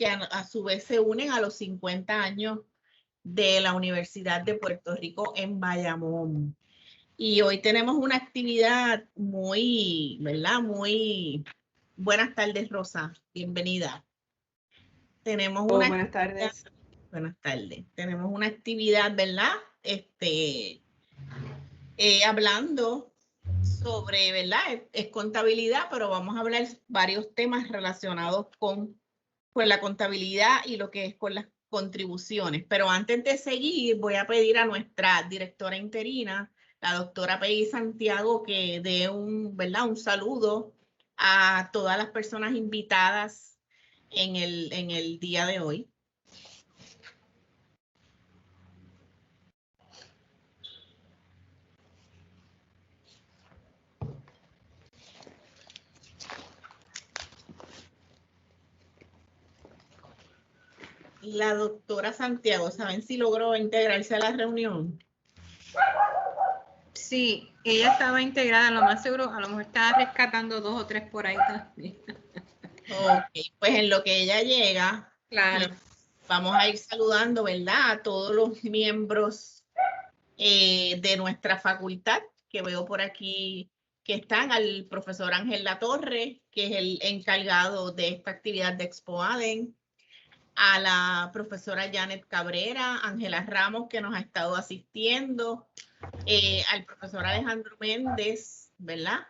que a su vez se unen a los 50 años de la Universidad de Puerto Rico en Bayamón. Y hoy tenemos una actividad muy, ¿verdad? Muy buenas tardes, Rosa. Bienvenida. Tenemos una buenas tardes. Buenas tardes. Tenemos una actividad, ¿verdad? Hablando sobre, ¿verdad? Es contabilidad, pero vamos a hablar varios temas relacionados con la contabilidad y lo que es con las contribuciones. Pero antes de seguir, voy a pedir a nuestra directora interina, la doctora Peggy Santiago, que dé ¿verdad? Un saludo a todas las personas invitadas en el día de hoy. La doctora Santiago, ¿saben si logró integrarse a la reunión? Sí, ella estaba integrada, lo más seguro, a lo mejor estaba rescatando 2 o 3 por ahí también. Ok, pues en lo que ella llega, Claro. Vamos a ir saludando, ¿verdad? A todos los miembros de nuestra facultad, que veo por aquí que están, al profesor Ángel Latorre, que es el encargado de esta actividad de ExpoADEN, a la profesora Janet Cabrera, Ángela Ramos, que nos ha estado asistiendo, al profesor Alejandro Méndez, ¿verdad?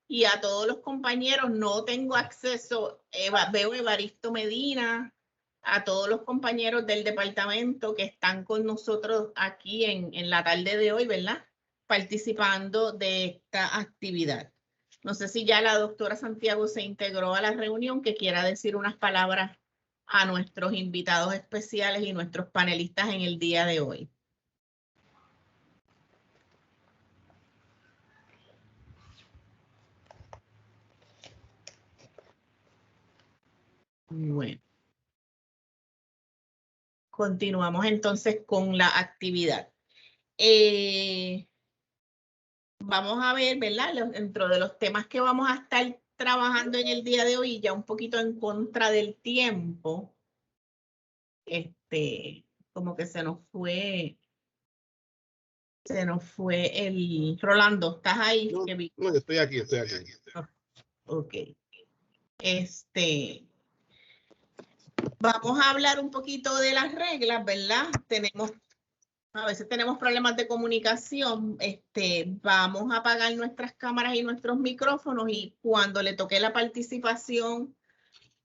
Y a todos los compañeros, no tengo acceso, veo Evaristo Medina, a todos los compañeros del departamento que están con nosotros aquí en la tarde de hoy, ¿verdad? Participando de esta actividad. No sé si ya la doctora Santiago se integró a la reunión, que quiera decir unas palabras a nuestros invitados especiales y nuestros panelistas en el día de hoy. Bueno. Continuamos entonces con la actividad. Vamos a ver, ¿verdad? Dentro de los temas que vamos a estar trabajando en el día de hoy, ya un poquito en contra del tiempo, como que se nos fue el Rolando, ¿estás ahí? No, yo estoy aquí. Ok. Vamos a hablar un poquito de las reglas, ¿verdad? A veces tenemos problemas de comunicación. Vamos a apagar nuestras cámaras y nuestros micrófonos, y cuando le toque la participación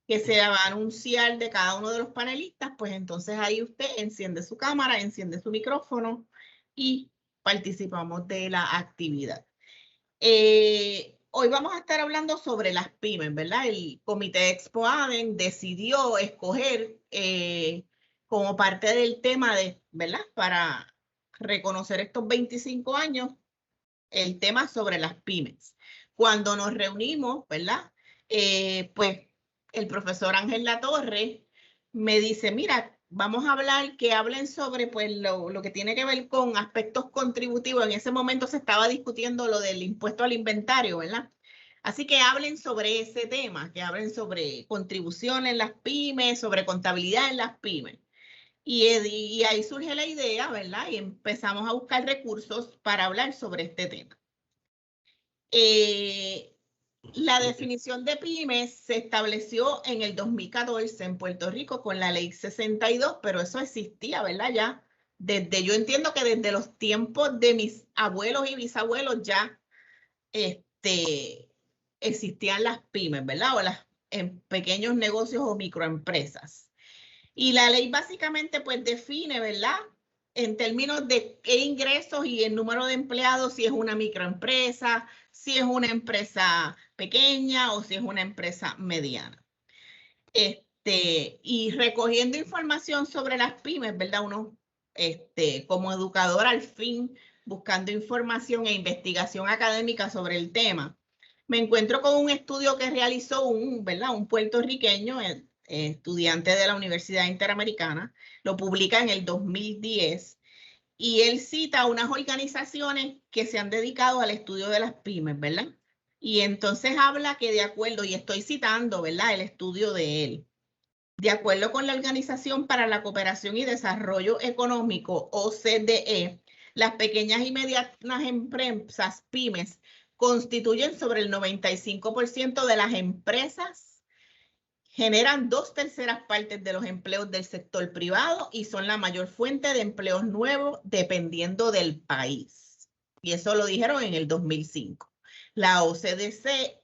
que se va a anunciar de cada uno de los panelistas, pues entonces ahí usted enciende su cámara, enciende su micrófono y participamos de la actividad. Hoy vamos a estar hablando sobre las pymes, ¿verdad? El Comité de ExpoADEN decidió escoger como parte del tema ¿verdad? Para reconocer estos 25 años, el tema sobre las pymes. Cuando nos reunimos, ¿verdad? Pues el profesor Ángel Latorre me dice, mira, vamos a hablar, que hablen sobre pues lo que tiene que ver con aspectos contributivos. En ese momento se estaba discutiendo lo del impuesto al inventario, ¿verdad? Así que hablen sobre ese tema, que hablen sobre contribución en las pymes, sobre contabilidad en las pymes. Y ahí surge la idea, ¿verdad? Y empezamos a buscar recursos para hablar sobre este tema. La definición de pymes se estableció en el 2014 en Puerto Rico con la ley 62, pero eso existía, ¿verdad? Ya yo entiendo que desde los tiempos de mis abuelos y bisabuelos ya existían las pymes, ¿verdad? O las pequeños negocios o microempresas. Y la ley básicamente pues define, ¿verdad? En términos de qué ingresos y el número de empleados, si es una microempresa, si es una empresa pequeña o si es una empresa mediana. Y recogiendo información sobre las pymes, ¿verdad? Uno, como educador al fin, buscando información e investigación académica sobre el tema, me encuentro con un estudio que realizó ¿verdad? Un puertorriqueño, estudiante de la Universidad Interamericana, lo publica en el 2010, y él cita unas organizaciones que se han dedicado al estudio de las pymes, ¿verdad? Y entonces habla que de acuerdo, y estoy citando, ¿verdad? El estudio de él. De acuerdo con la Organización para la Cooperación y Desarrollo Económico, OCDE, las pequeñas y medianas empresas, pymes, constituyen sobre el 95% de las empresas, generan 2/3 partes de los empleos del sector privado y son la mayor fuente de empleos nuevos dependiendo del país. Y eso lo dijeron en el 2005. La OCDE,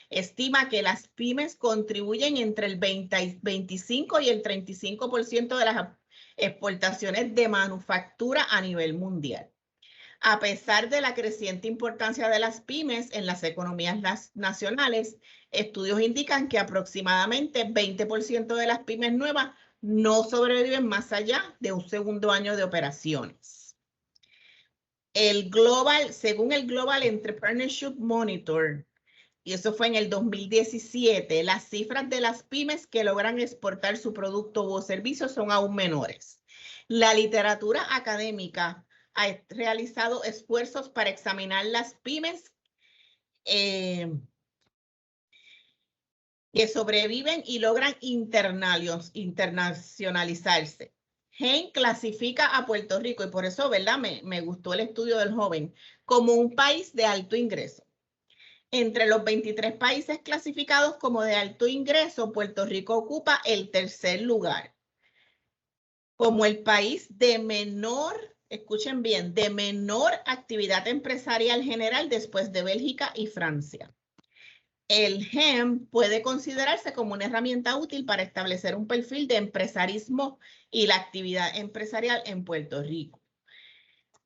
estima que las pymes contribuyen entre el 25 y el 35% de las exportaciones de manufactura a nivel mundial. A pesar de la creciente importancia de las pymes en las economías nacionales, estudios indican que aproximadamente 20% de las pymes nuevas no sobreviven más allá de un segundo año de operaciones. Según el Global Entrepreneurship Monitor, y eso fue en el 2017, las cifras de las pymes que logran exportar su producto o servicio son aún menores. La literatura académica ha realizado esfuerzos para examinar las pymes que sobreviven y logran internacionalizarse. Hein clasifica a Puerto Rico, y por eso, ¿verdad? Me gustó el estudio del joven, como un país de alto ingreso. Entre los 23 países clasificados como de alto ingreso, Puerto Rico ocupa el 3er lugar. Como el país de menor, escuchen bien, de menor actividad empresarial general después de Bélgica y Francia. El GEM puede considerarse como una herramienta útil para establecer un perfil de empresarismo y la actividad empresarial en Puerto Rico.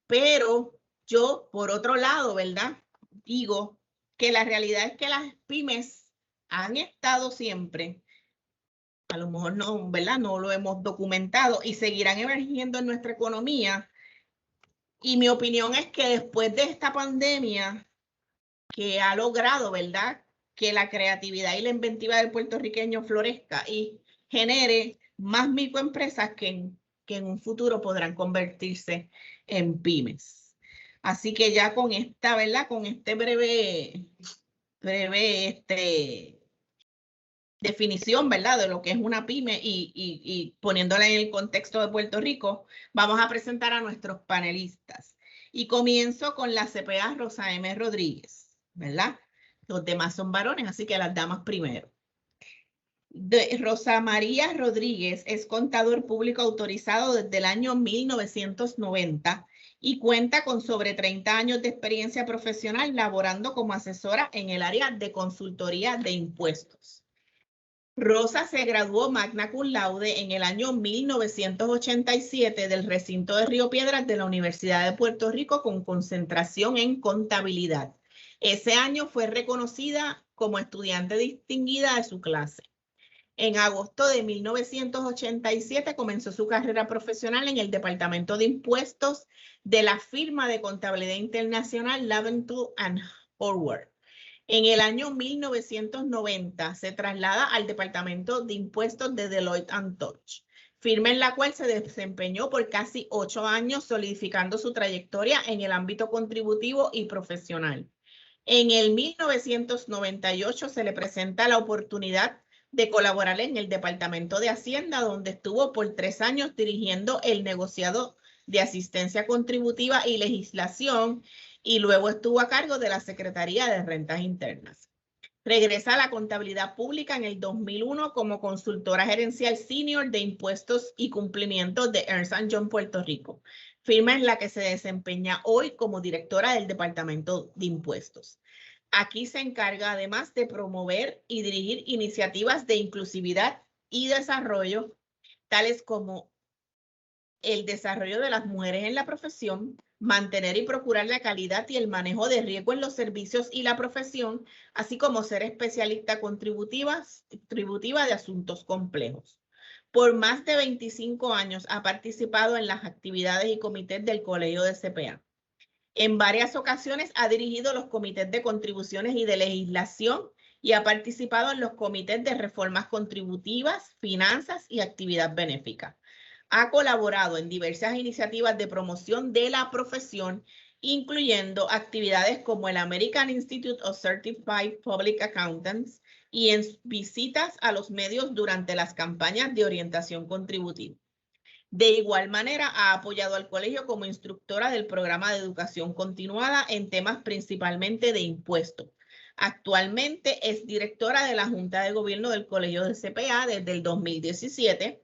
Pero yo, por otro lado, ¿verdad? Digo que la realidad es que las pymes han estado siempre, a lo mejor no, ¿verdad? No lo hemos documentado y seguirán emergiendo en nuestra economía. Y mi opinión es que después de esta pandemia que ha logrado, ¿verdad?, que la creatividad y la inventiva del puertorriqueño florezca y genere más microempresas que en un futuro podrán convertirse en pymes. Así que ya con esta, ¿verdad?, con este breve definición, ¿verdad?, de lo que es una pyme y poniéndola en el contexto de Puerto Rico, vamos a presentar a nuestros panelistas. Y comienzo con la CPA Rosa M. Rodríguez, ¿verdad? Los demás son varones, así que las damas primero. Rosa María Rodríguez es contador público autorizado desde el año 1990 y cuenta con sobre 30 años de experiencia profesional laborando como asesora en el área de consultoría de impuestos. Rosa se graduó magna cum laude en el año 1987 del recinto de Río Piedras de la Universidad de Puerto Rico con concentración en contabilidad. Ese año fue reconocida como estudiante distinguida de su clase. En agosto de 1987 comenzó su carrera profesional en el Departamento de Impuestos de la firma de contabilidad internacional Laventure & Howard. En el año 1990 se traslada al Departamento de Impuestos de Deloitte & Touche, firma en la cual se desempeñó por casi 8 años, solidificando su trayectoria en el ámbito contributivo y profesional. En el 1998 se le presenta la oportunidad de colaborar en el Departamento de Hacienda, donde estuvo por 3 años dirigiendo el negociado de asistencia contributiva y legislación, y luego estuvo a cargo de la Secretaría de Rentas Internas. Regresa a la contabilidad pública en el 2001 como consultora gerencial senior de impuestos y cumplimiento de Ernst & Young Puerto Rico, firma en la que se desempeña hoy como directora del Departamento de Impuestos. Aquí se encarga además de promover y dirigir iniciativas de inclusividad y desarrollo, tales como el desarrollo de las mujeres en la profesión, mantener y procurar la calidad y el manejo de riesgo en los servicios y la profesión, así como ser especialista contributiva de asuntos complejos. Por más de 25 años ha participado en las actividades y comités del Colegio de CPA. En varias ocasiones ha dirigido los comités de contribuciones y de legislación y ha participado en los comités de reformas contributivas, finanzas y actividad benéfica. Ha colaborado en diversas iniciativas de promoción de la profesión, incluyendo actividades como el American Institute of Certified Public Accountants, y en visitas a los medios durante las campañas de orientación contributiva. De igual manera, ha apoyado al colegio como instructora del programa de educación continuada en temas principalmente de impuestos. Actualmente es directora de la Junta de Gobierno del Colegio de CPA desde el 2017.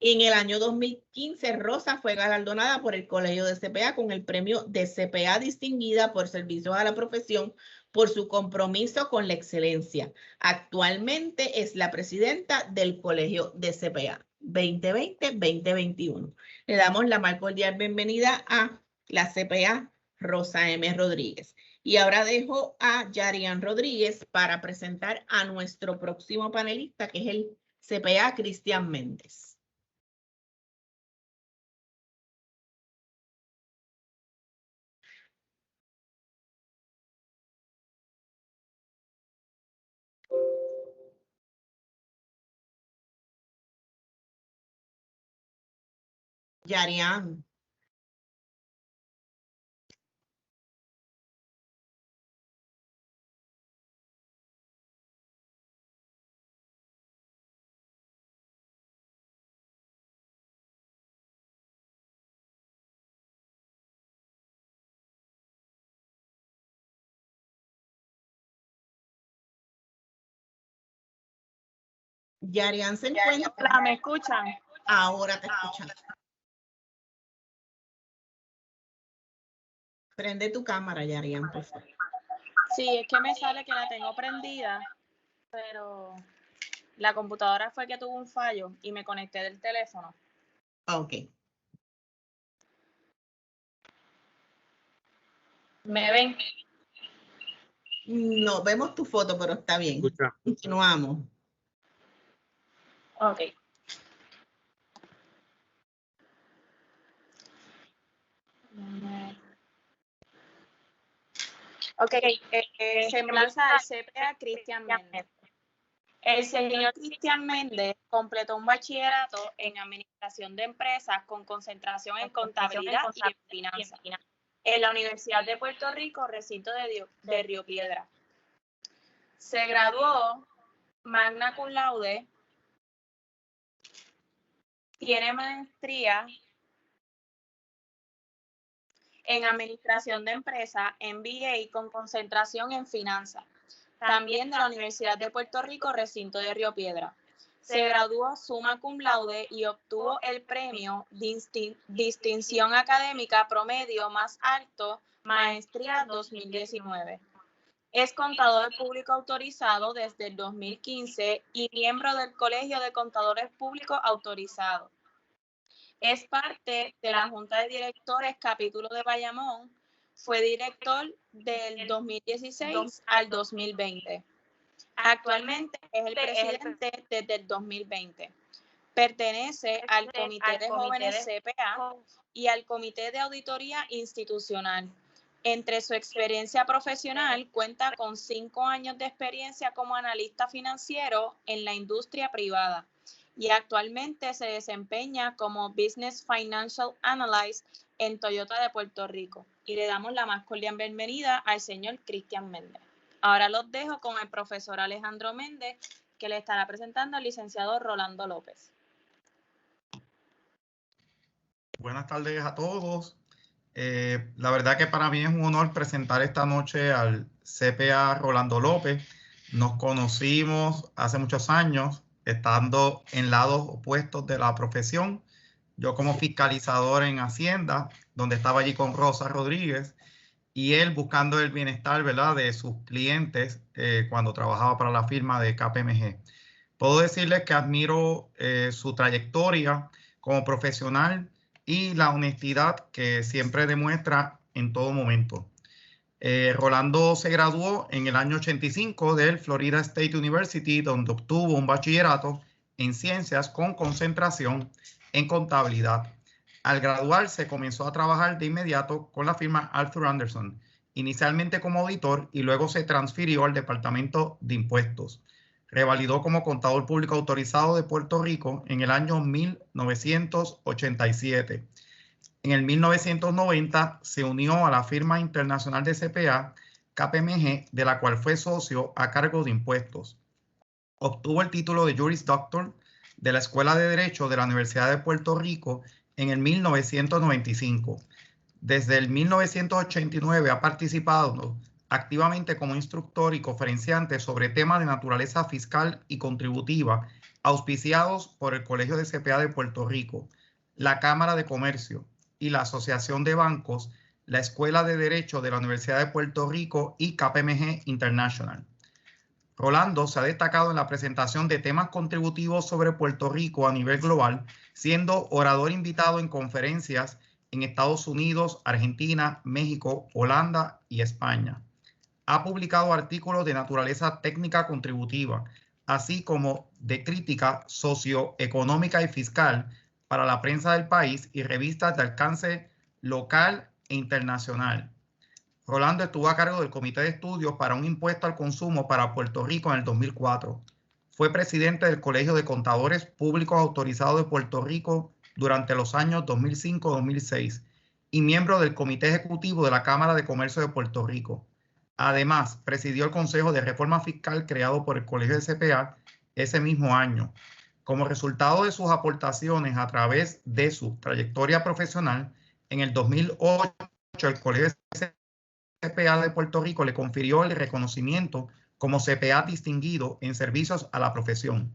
En el año 2015, Rosa fue galardonada por el Colegio de CPA con el premio de CPA distinguida por servicios a la profesión por su compromiso con la excelencia. Actualmente es la presidenta del Colegio de CPA 2020-2021. Le damos la más cordial bienvenida a la CPA Rosa M. Rodríguez. Y ahora dejo a Yarian Rodríguez para presentar a nuestro próximo panelista, que es el CPA Cristian Méndez. Yarian. Yarian se encuentra. Hola, ¿me escuchan? Ahora te escuchan. Prende tu cámara, Yarian, por favor. Sí, es que me sale que la tengo prendida, pero la computadora fue que tuvo un fallo y me conecté del teléfono. Ok. ¿Me ven? No, vemos tu foto, pero está bien. Escucha. Continuamos. Ok. Ok, semblanza del CPA Cristian Méndez. El señor Cristian Méndez completó un bachillerato en Administración de Empresas con concentración en Contabilidad y en Finanzas en la Universidad de Puerto Rico, recinto de Río Piedra. Se graduó magna cum laude, tiene maestría en Administración de Empresas, MBA con concentración en Finanzas, también de la Universidad de Puerto Rico, recinto de Río Piedra. Se graduó summa cum laude y obtuvo el premio Distinción Académica Promedio más alto, Maestría 2019. Es contador público autorizado desde el 2015 y miembro del Colegio de Contadores Públicos Autorizados. Es parte de la Junta de Directores Capítulo de Bayamón. Fue director del 2016 al 2020. Actualmente es el presidente desde el 2020. Pertenece al Comité de Jóvenes CPA y al Comité de Auditoría Institucional. Entre su experiencia profesional, cuenta con 5 años de experiencia como analista financiero en la industria privada y actualmente se desempeña como Business Financial Analyst en Toyota de Puerto Rico. Y le damos la más cordial bienvenida al señor Cristian Méndez. Ahora los dejo con el profesor Alejandro Méndez, que le estará presentando al licenciado Rolando López. Buenas tardes a todos. La verdad que para mí es un honor presentar esta noche al CPA Rolando López. Nos conocimos hace muchos años, estando en lados opuestos de la profesión. Yo como fiscalizador en Hacienda, donde estaba allí con Rosa Rodríguez, y él buscando el bienestar, ¿verdad?, de sus clientes cuando trabajaba para la firma de KPMG. Puedo decirles que admiro su trayectoria como profesional y la honestidad que siempre demuestra en todo momento. Rolando se graduó en el año 85 del Florida State University, donde obtuvo un bachillerato en ciencias con concentración en contabilidad. Al graduarse, comenzó a trabajar de inmediato con la firma Arthur Andersen, inicialmente como auditor y luego se transfirió al Departamento de Impuestos. Revalidó como contador público autorizado de Puerto Rico en el año 1987. En el 1990 se unió a la firma internacional de CPA, KPMG, de la cual fue socio a cargo de impuestos. Obtuvo el título de Juris Doctor de la Escuela de Derecho de la Universidad de Puerto Rico en el 1995. Desde el 1989 ha participado activamente como instructor y conferenciante sobre temas de naturaleza fiscal y contributiva, auspiciados por el Colegio de CPA de Puerto Rico, la Cámara de Comercio y la Asociación de Bancos, la Escuela de Derecho de la Universidad de Puerto Rico y KPMG International. Rolando se ha destacado en la presentación de temas contributivos sobre Puerto Rico a nivel global, siendo orador invitado en conferencias en Estados Unidos, Argentina, México, Holanda y España. Ha publicado artículos de naturaleza técnica contributiva, así como de crítica socioeconómica y fiscal para la prensa del país y revistas de alcance local e internacional. Rolando estuvo a cargo del Comité de Estudios para un impuesto al consumo para Puerto Rico en el 2004. Fue presidente del Colegio de Contadores Públicos Autorizados de Puerto Rico durante los años 2005-2006 y miembro del Comité Ejecutivo de la Cámara de Comercio de Puerto Rico. Además, presidió el Consejo de Reforma Fiscal creado por el Colegio de CPA ese mismo año. Como resultado de sus aportaciones a través de su trayectoria profesional, en el 2008 el Colegio de CPA de Puerto Rico le confirió el reconocimiento como CPA distinguido en servicios a la profesión.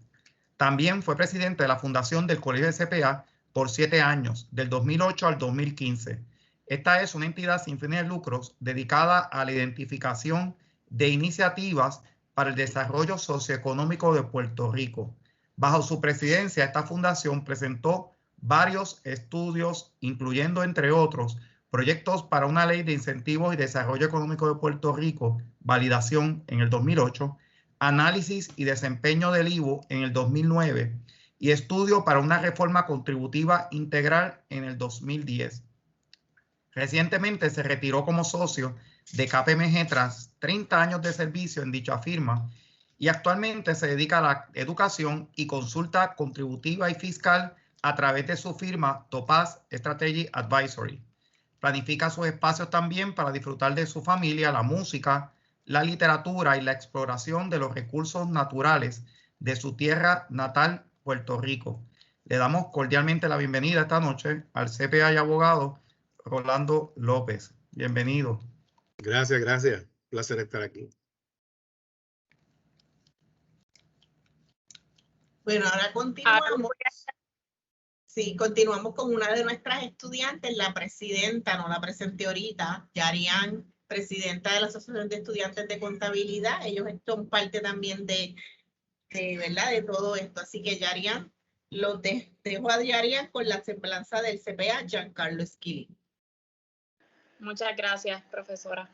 También fue presidente de la Fundación del Colegio de CPA por 7 años, del 2008 al 2015. Esta es una entidad sin fines de lucros dedicada a la identificación de iniciativas para el desarrollo socioeconómico de Puerto Rico. Bajo su presidencia, esta fundación presentó varios estudios, incluyendo, entre otros, proyectos para una ley de incentivos y desarrollo económico de Puerto Rico, validación en el 2008, análisis y desempeño del IVU en el 2009 y estudio para una reforma contributiva integral en el 2010. Recientemente se retiró como socio de KPMG tras 30 años de servicio en dicha firma y actualmente se dedica a la educación y consulta contributiva y fiscal a través de su firma Topaz Strategy Advisory. Planifica sus espacios también para disfrutar de su familia, la música, la literatura y la exploración de los recursos naturales de su tierra natal, Puerto Rico. Le damos cordialmente la bienvenida esta noche al CPA y abogado Rolando López. Bienvenido. Gracias, gracias. Un placer estar aquí. Bueno, ahora continuamos. Sí, continuamos con una de nuestras estudiantes, la presidenta, no la presenté ahorita, Yarian, presidenta de la Asociación de Estudiantes de Contabilidad. Ellos son parte también ¿verdad? De todo esto. Así que Yarian, dejo a Yarian con la semblanza del CPA Giancarlo Esquilín. Muchas gracias, profesora.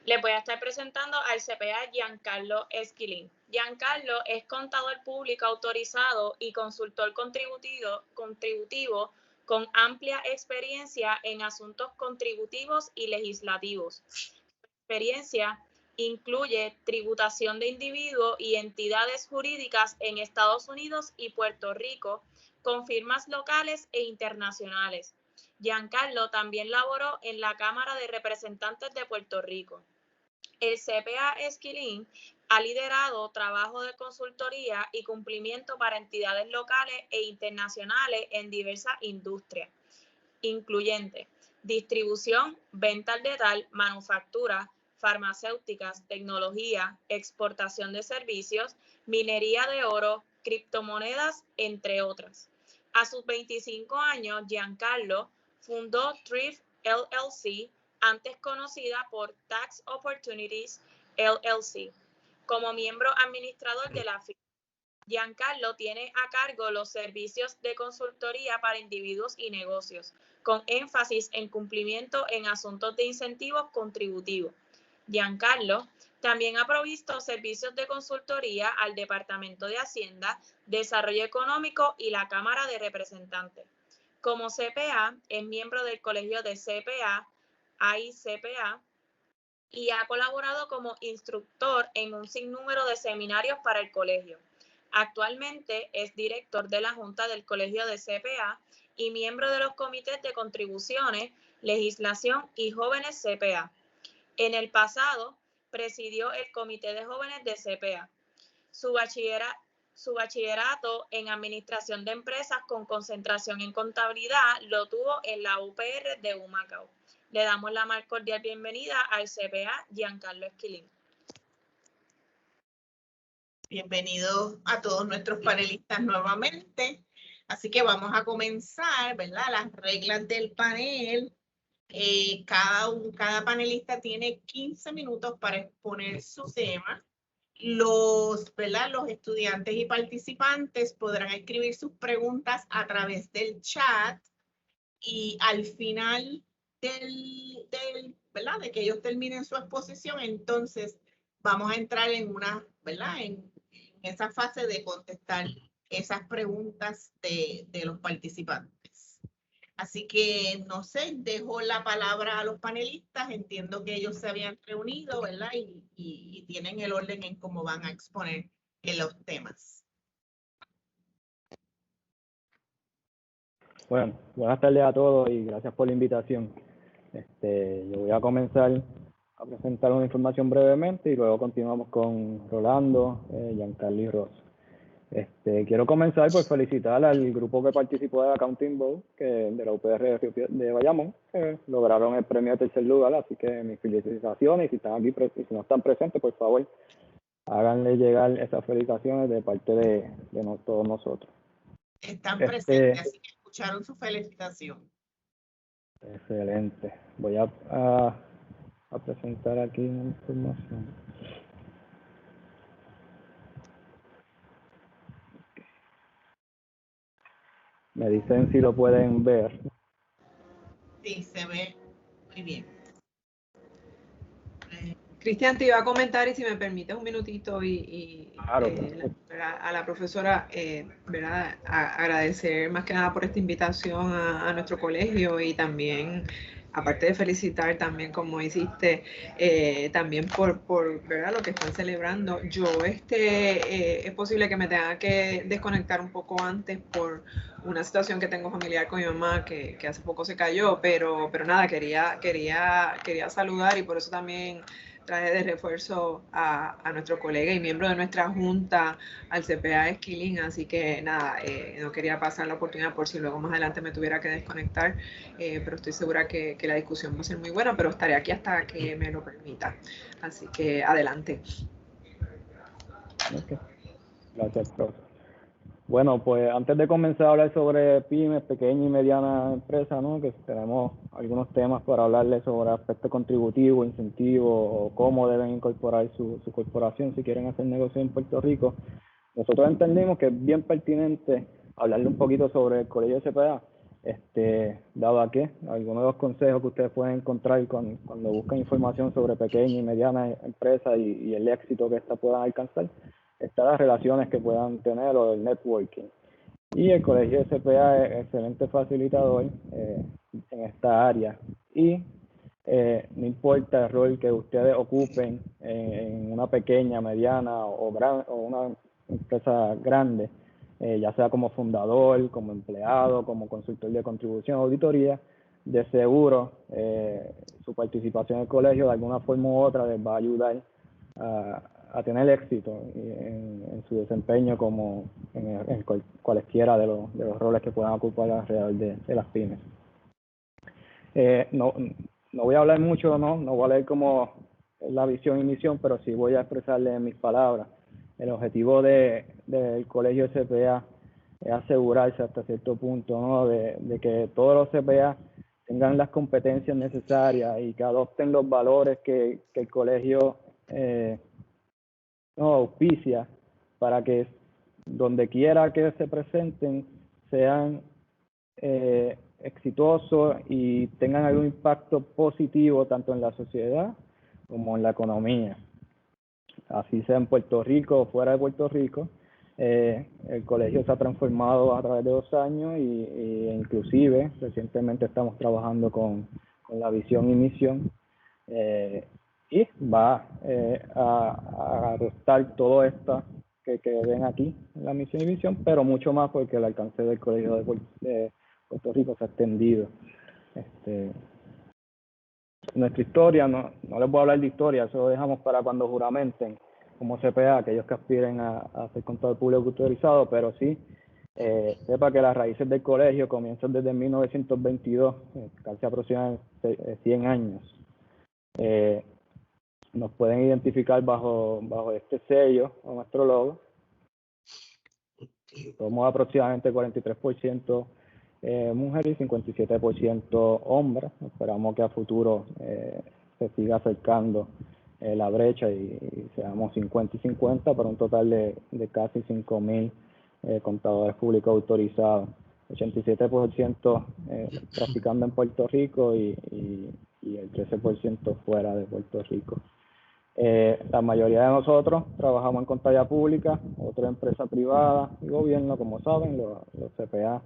Les voy a estar presentando al CPA Giancarlo Esquilín. Giancarlo es contador público autorizado y consultor contributivo con amplia experiencia en asuntos contributivos y legislativos. Su experiencia incluye tributación de individuos y entidades jurídicas en Estados Unidos y Puerto Rico con firmas locales e internacionales. Giancarlo también laboró en la Cámara de Representantes de Puerto Rico. El CPA Esquilín ha liderado trabajo de consultoría y cumplimiento para entidades locales e internacionales en diversas industrias, incluyendo distribución, venta al detalle, manufactura, farmacéuticas, tecnología, exportación de servicios, minería de oro, criptomonedas, entre otras. A sus 25 años, Giancarlo fundó Thrift LLC, antes conocida por Tax Opportunities LLC, como miembro administrador de la firma. Giancarlo tiene a cargo los servicios de consultoría para individuos y negocios, con énfasis en cumplimiento en asuntos de incentivos contributivos. Giancarlo también ha provisto servicios de consultoría al Departamento de Hacienda, Desarrollo Económico y la Cámara de Representantes. Como CPA, es miembro del Colegio de CPA, AICPA, y ha colaborado como instructor en un sinnúmero de seminarios para el colegio. Actualmente es director de la Junta del Colegio de CPA y miembro de los comités de contribuciones, legislación y jóvenes CPA. En el pasado, presidió el Comité de Jóvenes de CPA. Su Su bachillerato en Administración de Empresas con concentración en Contabilidad lo tuvo en la UPR de Humacao. Le damos la más cordial bienvenida al CPA Giancarlo Esquilín. Bienvenidos a todos nuestros panelistas nuevamente. Así que vamos a comenzar, ¿verdad? Las reglas del panel. Cada panelista tiene 15 minutos para exponer su tema. ¿verdad? Los estudiantes y participantes podrán escribir sus preguntas a través del chat y al final ¿verdad? De que ellos terminen su exposición, entonces vamos a entrar en ¿verdad? En esa fase de contestar esas preguntas de los participantes. Así que, no sé, dejo la palabra a los panelistas. Entiendo que ellos se habían reunido, ¿verdad? Y tienen el orden en cómo van a exponer en los temas. Bueno, buenas tardes a todos y gracias por la invitación. Yo voy a comenzar a presentar una información brevemente y luego continuamos con Rolando, Giancarlo y Ross. Quiero comenzar por felicitar al grupo que participó de Accounting Bowl, de la UPR de Bayamón, que lograron el premio de tercer lugar, así que mis felicitaciones. Y si están aquí, si no están presentes, por favor, háganle llegar esas felicitaciones de parte de todos nosotros. Están presentes, así que escucharon su felicitación. Excelente. Voy a presentar aquí una información. Me dicen si lo pueden ver. Sí, se ve muy bien. Cristian, te iba a comentar, y si me permites un minutito, Claro. A la profesora, ¿verdad? Agradecer más que nada por esta invitación a nuestro colegio, y también, aparte de felicitar, también como hiciste, también por ¿verdad? Lo que están celebrando. Yo, es posible que me tenga que desconectar un poco antes por una situación que tengo familiar con mi mamá, que hace poco se cayó, pero nada, quería saludar, y por eso también traje de refuerzo a nuestro colega y miembro de nuestra junta, al CPA Esquilín. Así que nada, no quería pasar la oportunidad por si luego más adelante me tuviera que desconectar, pero estoy segura que la discusión va a ser muy buena, pero estaré aquí hasta que me lo permita. Así que adelante. Okay. Gracias, profe. Bueno, pues antes de comenzar a hablar sobre pymes, pequeñas y medianas empresas, ¿no? Que tenemos algunos temas para hablarles sobre aspectos contributivos, incentivos, o cómo deben incorporar su corporación si quieren hacer negocio en Puerto Rico. Nosotros entendimos que es bien pertinente hablarle un poquito sobre el colegio CPA, dado a que algunos de los consejos que ustedes pueden encontrar cuando buscan información sobre pequeñas y medianas empresas y el éxito que éstas puedan alcanzar, están las relaciones que puedan tener o el networking. Y el colegio CPA es excelente facilitador en esta área. Y no importa el rol que ustedes ocupen en una pequeña, mediana o una empresa grande, ya sea como fundador, como empleado, como consultor de contribución o auditoría, de seguro su participación en el colegio de alguna forma u otra les va a ayudar a tener éxito en su desempeño como en cualesquiera de los roles que puedan ocupar alrededor de las pymes. No voy a hablar mucho, no voy a leer como la visión y misión, pero sí voy a expresarle en mis palabras. El objetivo del colegio CPA es asegurarse hasta cierto punto, ¿no? de que todos los CPA tengan las competencias necesarias y que adopten los valores que el colegio auspicia, para que donde quiera que se presenten sean exitosos y tengan algún impacto positivo tanto en la sociedad como en la economía. Así sea en Puerto Rico o fuera de Puerto Rico, el colegio se ha transformado a través de 2 años y inclusive recientemente estamos trabajando con la visión y misión, y va a adoptar todo esto que ven aquí en la misión y visión, pero mucho más porque el alcance del colegio de Puerto Rico se ha extendido. Nuestra historia, no les voy a hablar de historia, eso lo dejamos para cuando juramenten, como CPA, aquellos que aspiren a ser contador público autorizado, pero sí sepa que las raíces del colegio comienzan desde 1922, casi aproximadamente 100 años. Nos pueden identificar bajo este sello o nuestro logo. Somos aproximadamente 43% mujeres y 57% hombres. Esperamos que a futuro se siga acercando la brecha y seamos 50 y 50 para un total de casi 5.000 contadores públicos autorizados. 87% practicando en Puerto Rico y el 13% fuera de Puerto Rico. La mayoría de nosotros trabajamos en contabilidad pública, otra empresa privada y gobierno, como saben, los CPA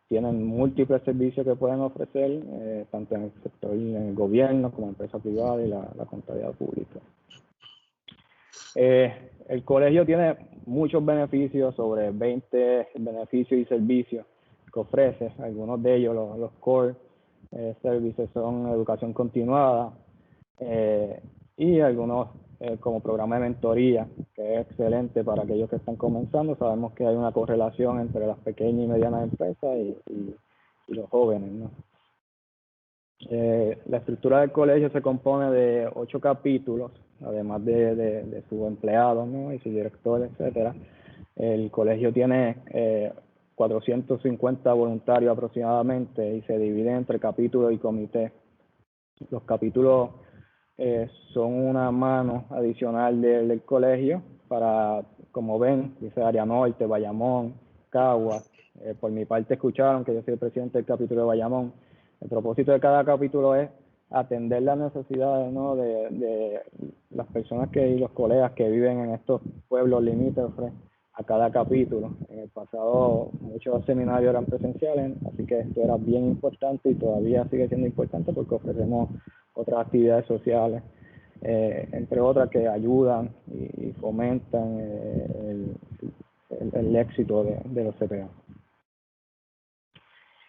tienen múltiples servicios que pueden ofrecer, tanto en el sector, en el gobierno como en empresa privada y la contabilidad pública. El colegio tiene muchos beneficios, sobre 20 beneficios y servicios que ofrece. Algunos de ellos, los core services, son educación continuada, y algunos como programa de mentoría, que es excelente para aquellos que están comenzando. Sabemos que hay una correlación entre las pequeñas y medianas empresas y los jóvenes, ¿no? La estructura del colegio se compone de 8 capítulos, además de sus empleados, ¿no? Y su director, etcétera. El colegio tiene 450 voluntarios aproximadamente y se divide entre capítulos y comités. Los capítulos son una mano adicional del colegio para, como ven, dice área norte, Bayamón, Caguas. Por mi parte escucharon que yo soy el presidente del capítulo de Bayamón. El propósito de cada capítulo es atender las necesidades, ¿no?, de las personas y los colegas que viven en estos pueblos limítrofes a cada capítulo. En el pasado muchos seminarios eran presenciales, así que esto era bien importante y todavía sigue siendo importante porque ofrecemos otras actividades sociales, entre otras que ayudan y fomentan el éxito de los CPA.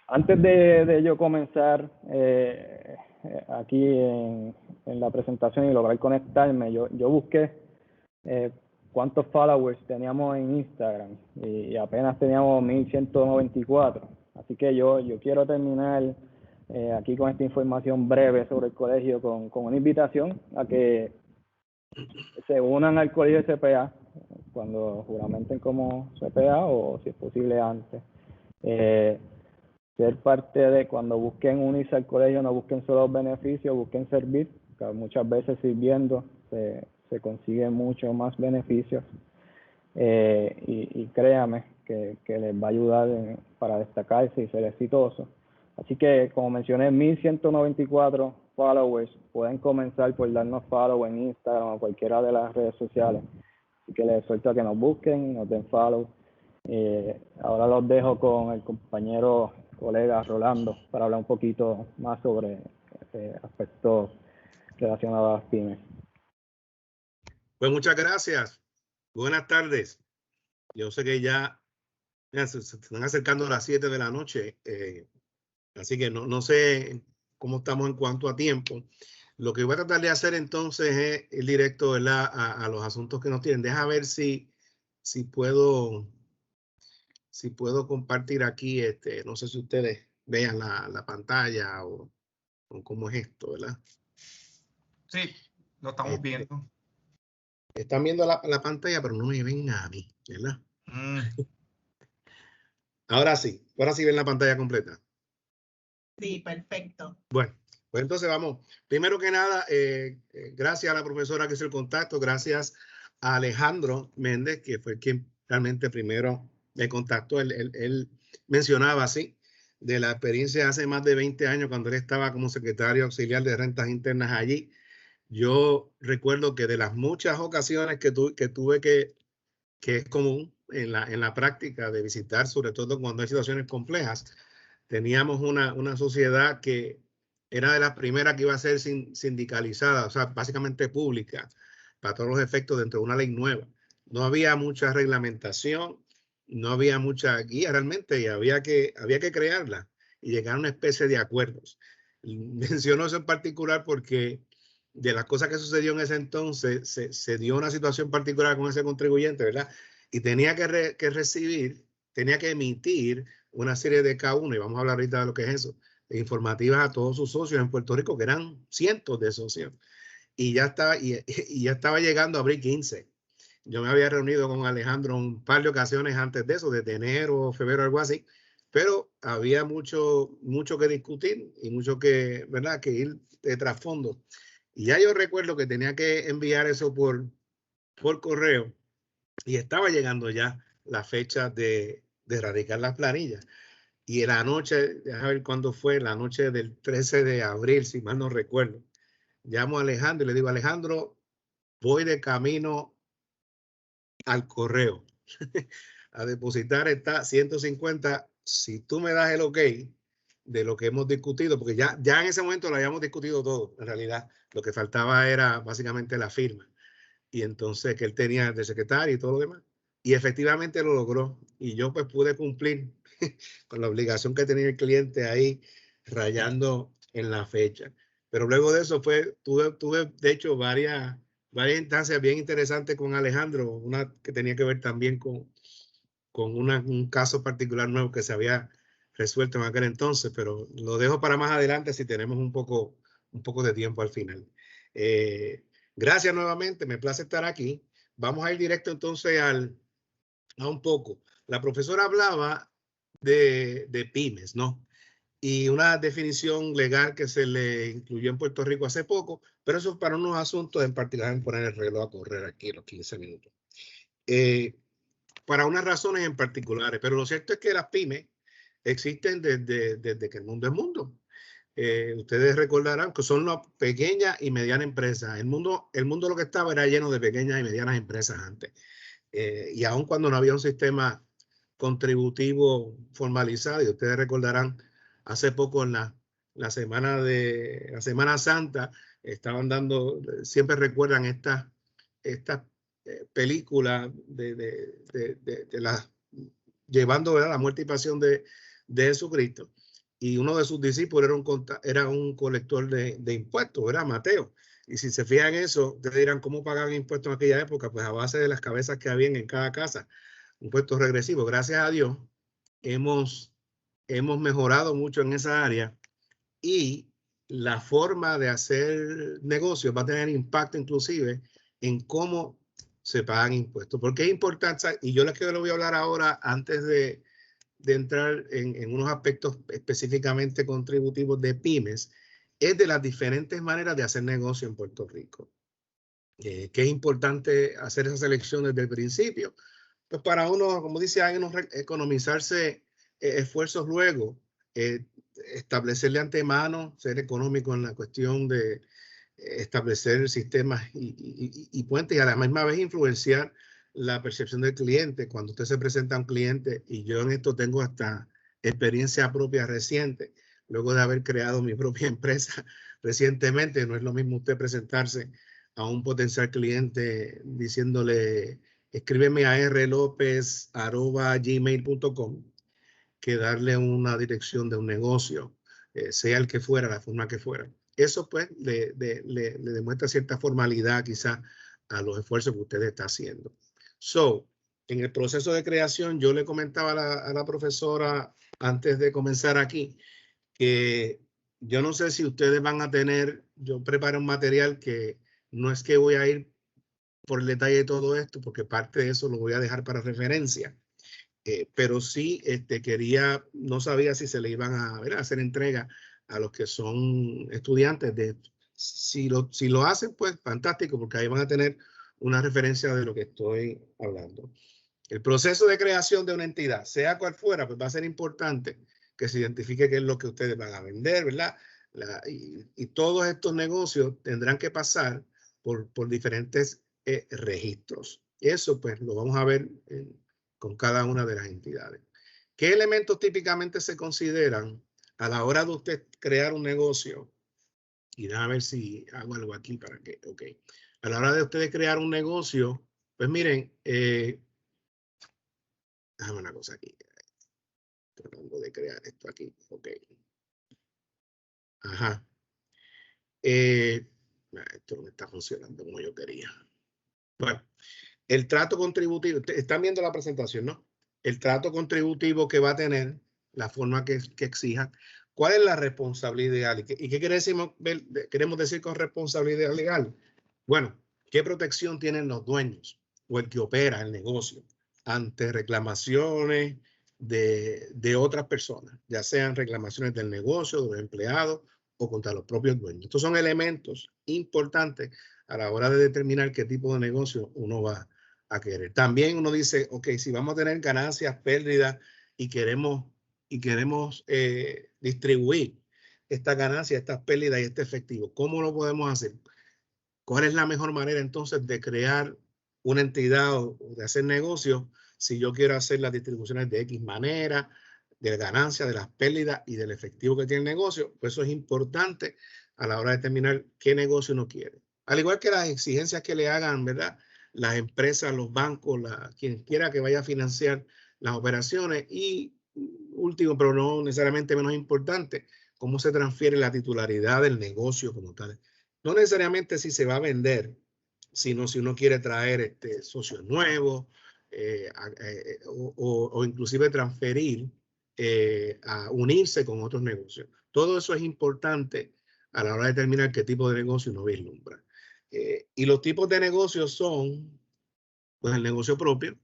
Antes de yo comenzar aquí en la presentación y lograr conectarme, yo busqué cuántos followers teníamos en Instagram y apenas teníamos 1.194. Así que yo quiero terminar aquí con esta información breve sobre el colegio con una invitación a que se unan al colegio de CPA cuando juramenten como CPA o si es posible antes. Ser parte de, cuando busquen unirse al colegio, no busquen solo beneficios, busquen servir, que muchas veces sirviendo se consiguen muchos más beneficios, y créame que les va a ayudar para destacarse y ser exitoso. Así que, como mencioné, 1.194 followers. Pueden comenzar por darnos follow en Instagram o cualquiera de las redes sociales. Así que les exhorto a que nos busquen, nos den follow. Ahora los dejo con el compañero colega Rolando para hablar un poquito más sobre aspectos relacionados a las pymes. Pues muchas gracias. Buenas tardes. Yo sé que ya se están acercando a las 7 de la noche, así que no sé cómo estamos en cuanto a tiempo. Lo que voy a tratar de hacer entonces es ir directo, ¿verdad?, a los asuntos que nos tienen. Deja ver si puedo compartir aquí, no sé si ustedes vean la pantalla o cómo es esto, ¿verdad? Sí, lo estamos viendo. Están viendo la pantalla, pero no me ven a mí, ¿verdad? Ahora sí ven la pantalla completa. Sí, perfecto. Bueno, pues entonces vamos. Primero que nada, gracias a la profesora que hizo el contacto, gracias a Alejandro Méndez, que fue quien realmente primero me contactó. Él mencionaba así de la experiencia hace más de 20 años cuando él estaba como secretario auxiliar de rentas internas allí. Yo recuerdo que de las muchas ocasiones que tuve que es común en la práctica de visitar, sobre todo cuando hay situaciones complejas, teníamos una sociedad que era de las primeras que iba a ser sindicalizada, o sea, básicamente pública, para todos los efectos dentro de una ley nueva. No había mucha reglamentación, no había mucha guía realmente y había que crearla y llegar a una especie de acuerdos. Menciono eso en particular porque de las cosas que sucedió en ese entonces, se dio una situación particular con ese contribuyente, ¿verdad? Y tenía que recibir, tenía que emitir una serie de K1, y vamos a hablar ahorita de lo que es eso, informativas a todos sus socios en Puerto Rico, que eran cientos de socios. Y ya estaba llegando a abril 15. Yo me había reunido con Alejandro un par de ocasiones antes de eso, desde enero, febrero, algo así, pero había mucho que discutir y mucho que, ¿verdad?, que ir de trasfondo. Y ya yo recuerdo que tenía que enviar eso por correo y estaba llegando ya la fecha de erradicar las planillas. Y en la noche, déjame ver cuándo fue, la noche del 13 de abril, si mal no recuerdo, llamo a Alejandro y le digo, Alejandro, voy de camino al correo a depositar esta 150. Si tú me das el ok de lo que hemos discutido, porque ya en ese momento lo habíamos discutido todo, en realidad lo que faltaba era básicamente la firma. Y entonces que él tenía de secretario y todo lo demás. Y efectivamente lo logró. Y yo pues pude cumplir con la obligación que tenía el cliente ahí rayando en la fecha. Pero luego de eso tuve de hecho varias instancias bien interesantes con Alejandro, una que tenía que ver también con un caso particular nuevo que se había resuelto en aquel entonces, pero lo dejo para más adelante si tenemos un poco de tiempo al final. Gracias nuevamente, me place estar aquí. Vamos a ir directo entonces a un poco. La profesora hablaba de pymes, ¿no? Y una definición legal que se le incluyó en Puerto Rico hace poco, pero eso es para unos asuntos en particular, en poner el reloj a correr aquí los 15 minutos. Para unas razones en particulares, pero lo cierto es que las pymes existen desde que el mundo es mundo. Ustedes recordarán que son las pequeñas y medianas empresas. El mundo lo que estaba era lleno de pequeñas y medianas empresas antes. Y aun cuando no había un sistema contributivo formalizado, y ustedes recordarán, hace poco en la Semana Santa, estaban dando, siempre recuerdan estas películas llevando, ¿verdad?, la muerte y pasión de Jesucristo. Y uno de sus discípulos era un colector de impuestos, era Mateo. Y si se fijan en eso, ustedes dirán, ¿cómo pagaban impuestos en aquella época? Pues a base de las cabezas que habían en cada casa, impuestos regresivos. Gracias a Dios, hemos mejorado mucho en esa área y la forma de hacer negocios va a tener impacto inclusive en cómo se pagan impuestos. Porque es importante, y yo les voy a hablar ahora antes de entrar en unos aspectos específicamente contributivos de pymes, es de las diferentes maneras de hacer negocio en Puerto Rico. Que es importante hacer esa selección desde el principio. Pues para uno, como dice alguien, economizarse esfuerzos luego, establecer de antemano, ser económico en la cuestión de establecer sistemas y puentes, y a la misma vez influenciar la percepción del cliente. Cuando usted se presenta a un cliente, y yo en esto tengo hasta experiencia propia reciente, luego de haber creado mi propia empresa recientemente, no es lo mismo usted presentarse a un potencial cliente diciéndole, escríbeme a rlopez@gmail.com, que darle una dirección de un negocio, sea el que fuera, la forma que fuera. Eso pues le demuestra cierta formalidad quizá a los esfuerzos que usted está haciendo. En el proceso de creación, yo le comentaba a la profesora antes de comenzar aquí, que yo no sé si ustedes van a tener, yo preparo un material que no es que voy a ir por el detalle de todo esto, porque parte de eso lo voy a dejar para referencia. Pero sí no sabía si se le iban a hacer entrega a los que son estudiantes de esto. Si lo hacen, pues fantástico, porque ahí van a tener una referencia de lo que estoy hablando. El proceso de creación de una entidad, sea cual fuera, pues va a ser importante que se identifique qué es lo que ustedes van a vender, ¿verdad? Y todos estos negocios tendrán que pasar por diferentes registros. Eso pues lo vamos a ver con cada una de las entidades. ¿Qué elementos típicamente se consideran a la hora de usted crear un negocio? Y déjame ver si hago algo aquí para que, ok. A la hora de ustedes crear un negocio, pues miren, déjame una cosa aquí. Tratando de crear esto aquí, ok. Ajá. Esto no está funcionando como yo quería. Bueno, el trato contributivo, están viendo la presentación, ¿no? El trato contributivo que va a tener, la forma que exija. ¿Cuál es la responsabilidad legal? ¿Y qué queremos decir con responsabilidad legal? Bueno, ¿qué protección tienen los dueños o el que opera el negocio ante reclamaciones de otras personas, ya sean reclamaciones del negocio, de los empleados o contra los propios dueños? Estos son elementos importantes a la hora de determinar qué tipo de negocio uno va a querer. También uno dice, ok, si vamos a tener ganancias, pérdidas y queremos distribuir esta ganancia, estas pérdidas y este efectivo, ¿cómo lo podemos hacer? ¿Cuál es la mejor manera entonces de crear una entidad o de hacer negocios si yo quiero hacer las distribuciones de X manera, de ganancias, de las pérdidas y del efectivo que tiene el negocio? Pues eso es importante a la hora de determinar qué negocio uno quiere. Al igual que las exigencias que le hagan, ¿verdad?, las empresas, los bancos, quien quiera que vaya a financiar las operaciones. Y último, pero no necesariamente menos importante, cómo se transfiere la titularidad del negocio como tal. No necesariamente si se va a vender, sino si uno quiere traer socios nuevos o inclusive transferir a unirse con otros negocios. Todo eso es importante a la hora de determinar qué tipo de negocio uno vislumbra. Y los tipos de negocios son, pues, el negocio propio,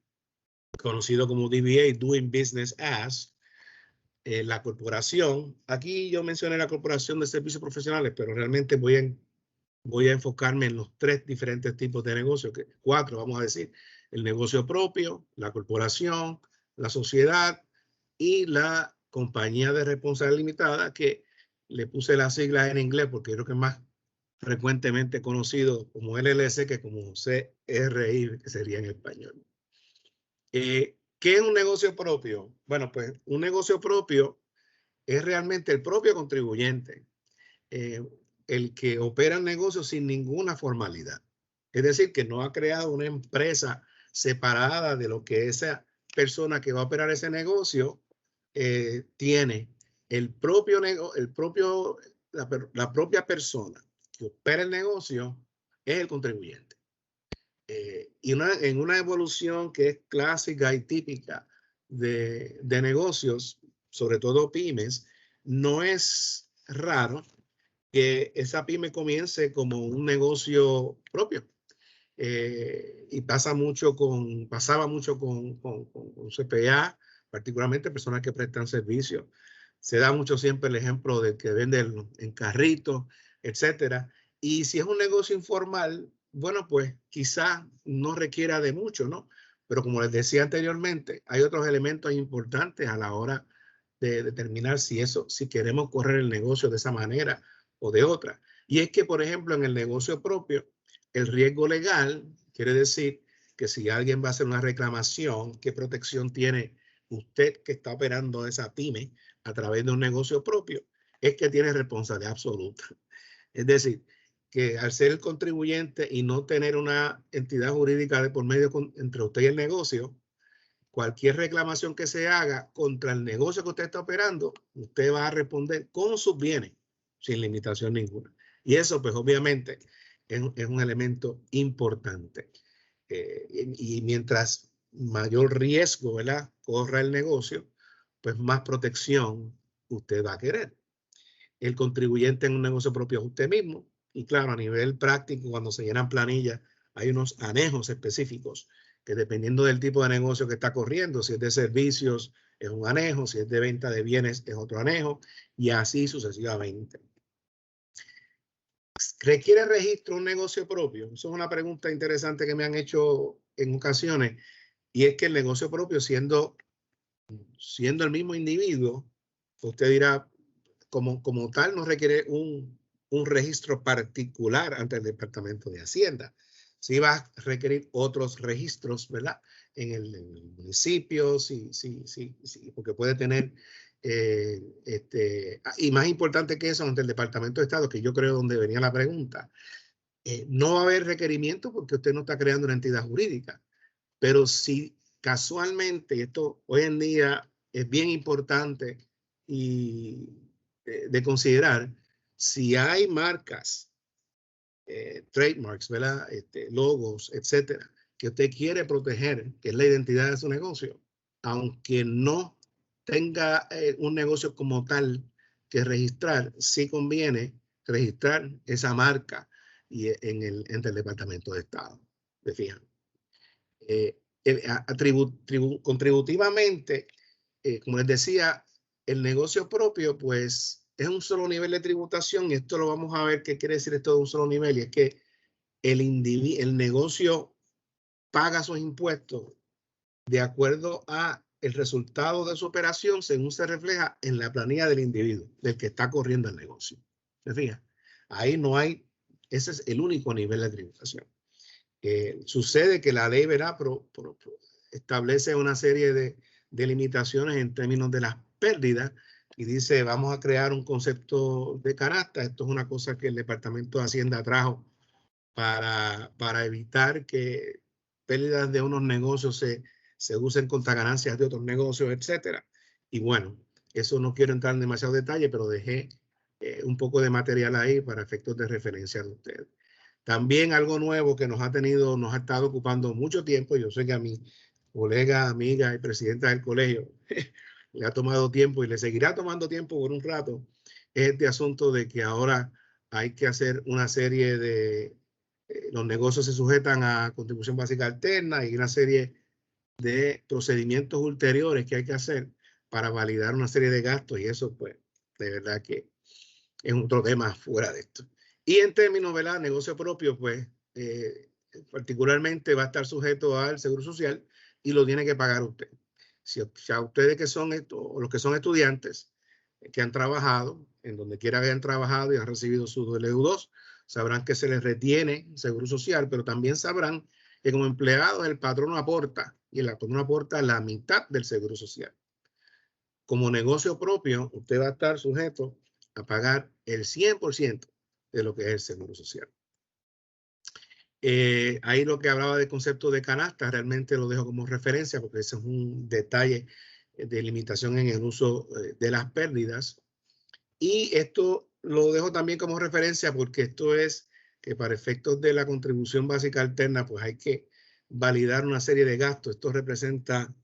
conocido como DBA, Doing Business As, la corporación. Aquí yo mencioné la corporación de servicios profesionales, pero realmente voy a enfocarme en los 3 diferentes tipos de negocios, 4 vamos a decir: el negocio propio, la corporación, la sociedad y la compañía de responsabilidad limitada, que le puse las siglas en inglés porque creo que es más frecuentemente conocido como LLC que como CRI, que sería en español. ¿Qué es un negocio propio? Bueno, pues un negocio propio es realmente el propio contribuyente, el que opera el negocio sin ninguna formalidad. Es decir, que no ha creado una empresa separada de lo que esa persona que va a operar ese negocio tiene. La propia persona que opera el negocio es el contribuyente. Y en una evolución que es clásica y típica de negocios, sobre todo pymes, no es raro que esa pyme comience como un negocio propio. Y pasaba mucho con CPA, particularmente personas que prestan servicios. Se da mucho siempre el ejemplo de que venden en carritos, etcétera. Y si es un negocio informal, bueno, pues quizá no requiera de mucho, ¿no? Pero como les decía anteriormente, hay otros elementos importantes a la hora de determinar si queremos correr el negocio de esa manera o de otra. Y es que, por ejemplo, en el negocio propio, el riesgo legal quiere decir que si alguien va a hacer una reclamación, ¿qué protección tiene usted que está operando esa pyme a través de un negocio propio? Es que tiene responsabilidad absoluta. Es decir, que al ser el contribuyente y no tener una entidad jurídica de por medio entre usted y el negocio, cualquier reclamación que se haga contra el negocio que usted está operando, usted va a responder con sus bienes, sin limitación ninguna. Y eso, pues, obviamente, es un elemento importante. Y mientras mayor riesgo, ¿verdad?, corra el negocio, pues más protección usted va a querer. El contribuyente en un negocio propio es usted mismo. Y claro, a nivel práctico, cuando se llenan planillas, hay unos anejos específicos que, dependiendo del tipo de negocio que está corriendo, si es de servicios es un anejo, si es de venta de bienes es otro anejo, y así sucesivamente. ¿Requiere registro un negocio propio? Eso es una pregunta interesante que me han hecho en ocasiones, y es que el negocio propio, siendo el mismo individuo, usted dirá, como tal, no requiere un registro particular ante el Departamento de Hacienda. Sí va a requerir otros registros, ¿verdad?, en el municipio, sí, porque puede tener, y más importante que eso, ante el Departamento de Estado, que yo creo donde venía la pregunta, no va a haber requerimiento porque usted no está creando una entidad jurídica. Pero si casualmente, y esto hoy en día es bien importante y de considerar, si hay marcas trademarks, ¿verdad? Logos, etcétera, que usted quiere proteger, que es la identidad de su negocio, aunque no tenga un negocio como tal que registrar, sí conviene registrar esa marca entre el Departamento de Estado. ¿Se fijan? Contributivamente, como les decía, el negocio propio, pues, es un solo nivel de tributación, y esto lo vamos a ver qué quiere decir esto de un solo nivel, y es que el negocio paga sus impuestos de acuerdo a el resultado de su operación según se refleja en la planilla del individuo, del que está corriendo el negocio. ¿Se fija? Ahí no hay, ese es el único nivel de tributación. Sucede que la ley, ¿verdad? Establece una serie de limitaciones en términos de las pérdidas y dice, vamos a crear un concepto de canasta. Esto es una cosa que el Departamento de Hacienda trajo para evitar que pérdidas de unos negocios se usen contra ganancias de otros negocios, etcétera. Y bueno, eso no quiero entrar en demasiado detalle, pero dejé un poco de material ahí para efectos de referencia de ustedes. También algo nuevo que nos ha estado ocupando mucho tiempo. Yo sé que a mi colega, amiga y presidenta del colegio le ha tomado tiempo y le seguirá tomando tiempo por un rato, es este asunto de que ahora hay que hacer una serie de, los negocios se sujetan a contribución básica alterna y una serie de procedimientos ulteriores que hay que hacer para validar una serie de gastos, y eso pues de verdad que es otro tema fuera de esto. Y en términos, ¿verdad? Negocio propio, pues particularmente va a estar sujeto al Seguro Social y lo tiene que pagar usted. Si a ustedes que son los que son estudiantes que han trabajado, en donde quiera que hayan trabajado y han recibido su W2, sabrán que se les retiene Seguro Social, pero también sabrán que como empleado el patrono aporta, y el patrono aporta la mitad del Seguro Social. Como negocio propio, usted va a estar sujeto a pagar el 100% de lo que es el Seguro Social. Ahí lo que hablaba del concepto de canasta, realmente lo dejo como referencia porque ese es un detalle de limitación en el uso de las pérdidas. Y esto lo dejo también como referencia porque esto es que para efectos de la contribución básica alterna, pues hay que validar una serie de gastos. Esto representa,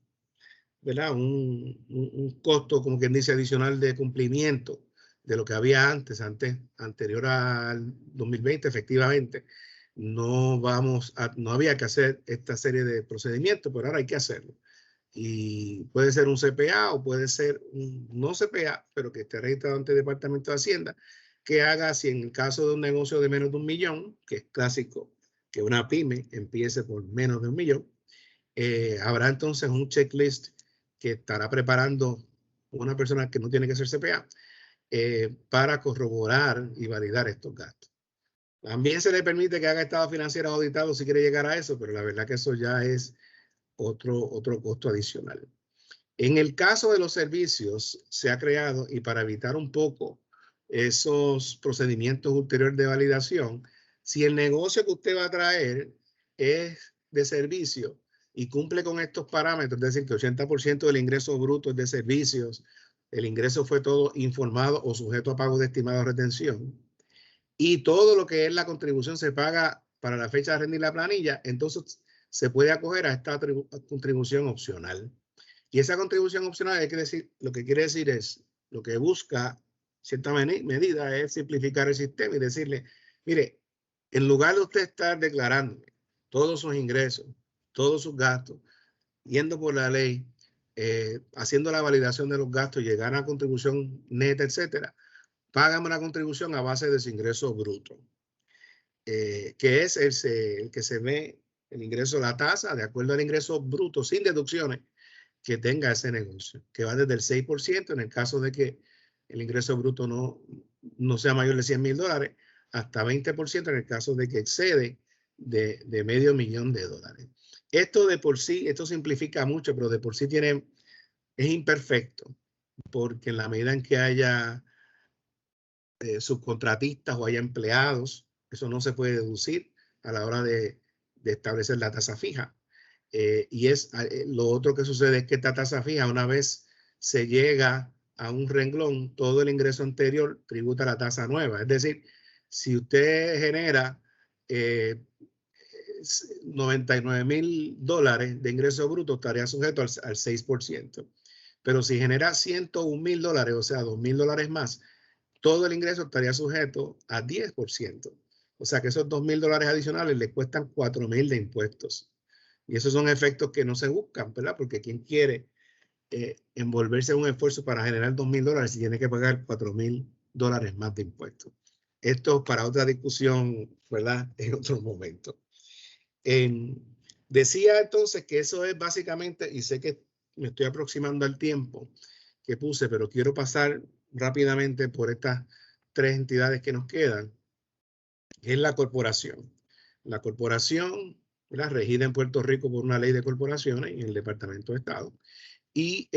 ¿verdad? Un costo, como quien dice, adicional de cumplimiento de lo que había anterior al 2020, efectivamente. No había que hacer esta serie de procedimientos, pero ahora hay que hacerlo. Y puede ser un CPA o puede ser un no CPA, pero que esté registrado ante el Departamento de Hacienda, que haga, si en el caso de un negocio de menos de $1 millón, que es clásico que una pyme empiece por menos de $1 millón, habrá entonces un checklist que estará preparando una persona que no tiene que ser CPA para corroborar y validar estos gastos. También se le permite que haga estado financiero auditado si quiere llegar a eso, pero la verdad que eso ya es otro costo adicional. En el caso de los servicios, se ha creado, y para evitar un poco esos procedimientos ulteriores de validación, si el negocio que usted va a traer es de servicio y cumple con estos parámetros, es decir, que 80% del ingreso bruto es de servicios, el ingreso fue todo informado o sujeto a pago de estimado de retención, y todo lo que es la contribución se paga para la fecha de rendir la planilla, entonces se puede acoger a esta contribución opcional. Y esa contribución opcional lo que quiere decir es, lo que busca cierta medida es simplificar el sistema y decirle, mire, en lugar de usted estar declarando todos sus ingresos, todos sus gastos, yendo por la ley, haciendo la validación de los gastos, llegar a la contribución neta, etcétera, págame una contribución a base de su ingreso bruto, que es el que se ve el ingreso, la tasa, de acuerdo al ingreso bruto, sin deducciones, que tenga ese negocio, que va desde el 6% en el caso de que el ingreso bruto no sea mayor de $100,000, hasta 20% en el caso de que excede de $500,000. Esto de por sí, esto simplifica mucho, pero de por sí es imperfecto, porque en la medida en que haya subcontratistas o haya empleados, eso no se puede deducir a la hora de establecer la tasa fija. Y lo otro que sucede es que esta tasa fija, una vez se llega a un renglón, todo el ingreso anterior tributa la tasa nueva. Es decir, si usted genera $99,000 de ingreso bruto, estaría sujeto al 6%. Pero si genera $101,000, o sea, $2,000 más, todo el ingreso estaría sujeto a 10%. O sea que esos $2,000 adicionales le cuestan $4,000 de impuestos. Y esos son efectos que no se buscan, ¿verdad? Porque quien quiere envolverse en un esfuerzo para generar $2,000 si tiene que pagar $4,000 más de impuestos. Esto para otra discusión, ¿verdad? En otro momento. Decía entonces que eso es básicamente, y sé que me estoy aproximando al tiempo que puse, pero quiero pasar rápidamente por estas 3 entidades que nos quedan. Es la corporación. La corporación, ¿verdad? Regida en Puerto Rico por una ley de corporaciones en el Departamento de Estado. Y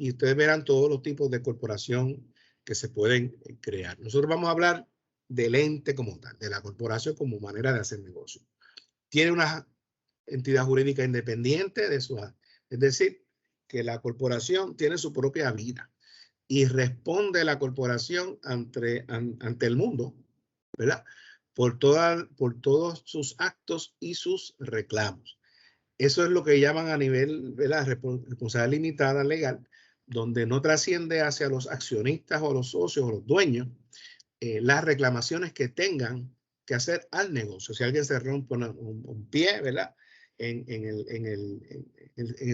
ustedes verán todos los tipos de corporación que se pueden crear. Nosotros vamos a hablar del ente como tal, de la corporación como manera de hacer negocio. Tiene una entidad jurídica independiente de su, es decir, que la corporación tiene su propia vida y responde la corporación ante el mundo, ¿verdad? Por todos sus actos y sus reclamos. Eso es lo que llaman a nivel de la responsabilidad limitada legal, donde no trasciende hacia los accionistas o los socios o los dueños las reclamaciones que tengan que hacer al negocio. Si alguien se rompe un pie, ¿verdad? En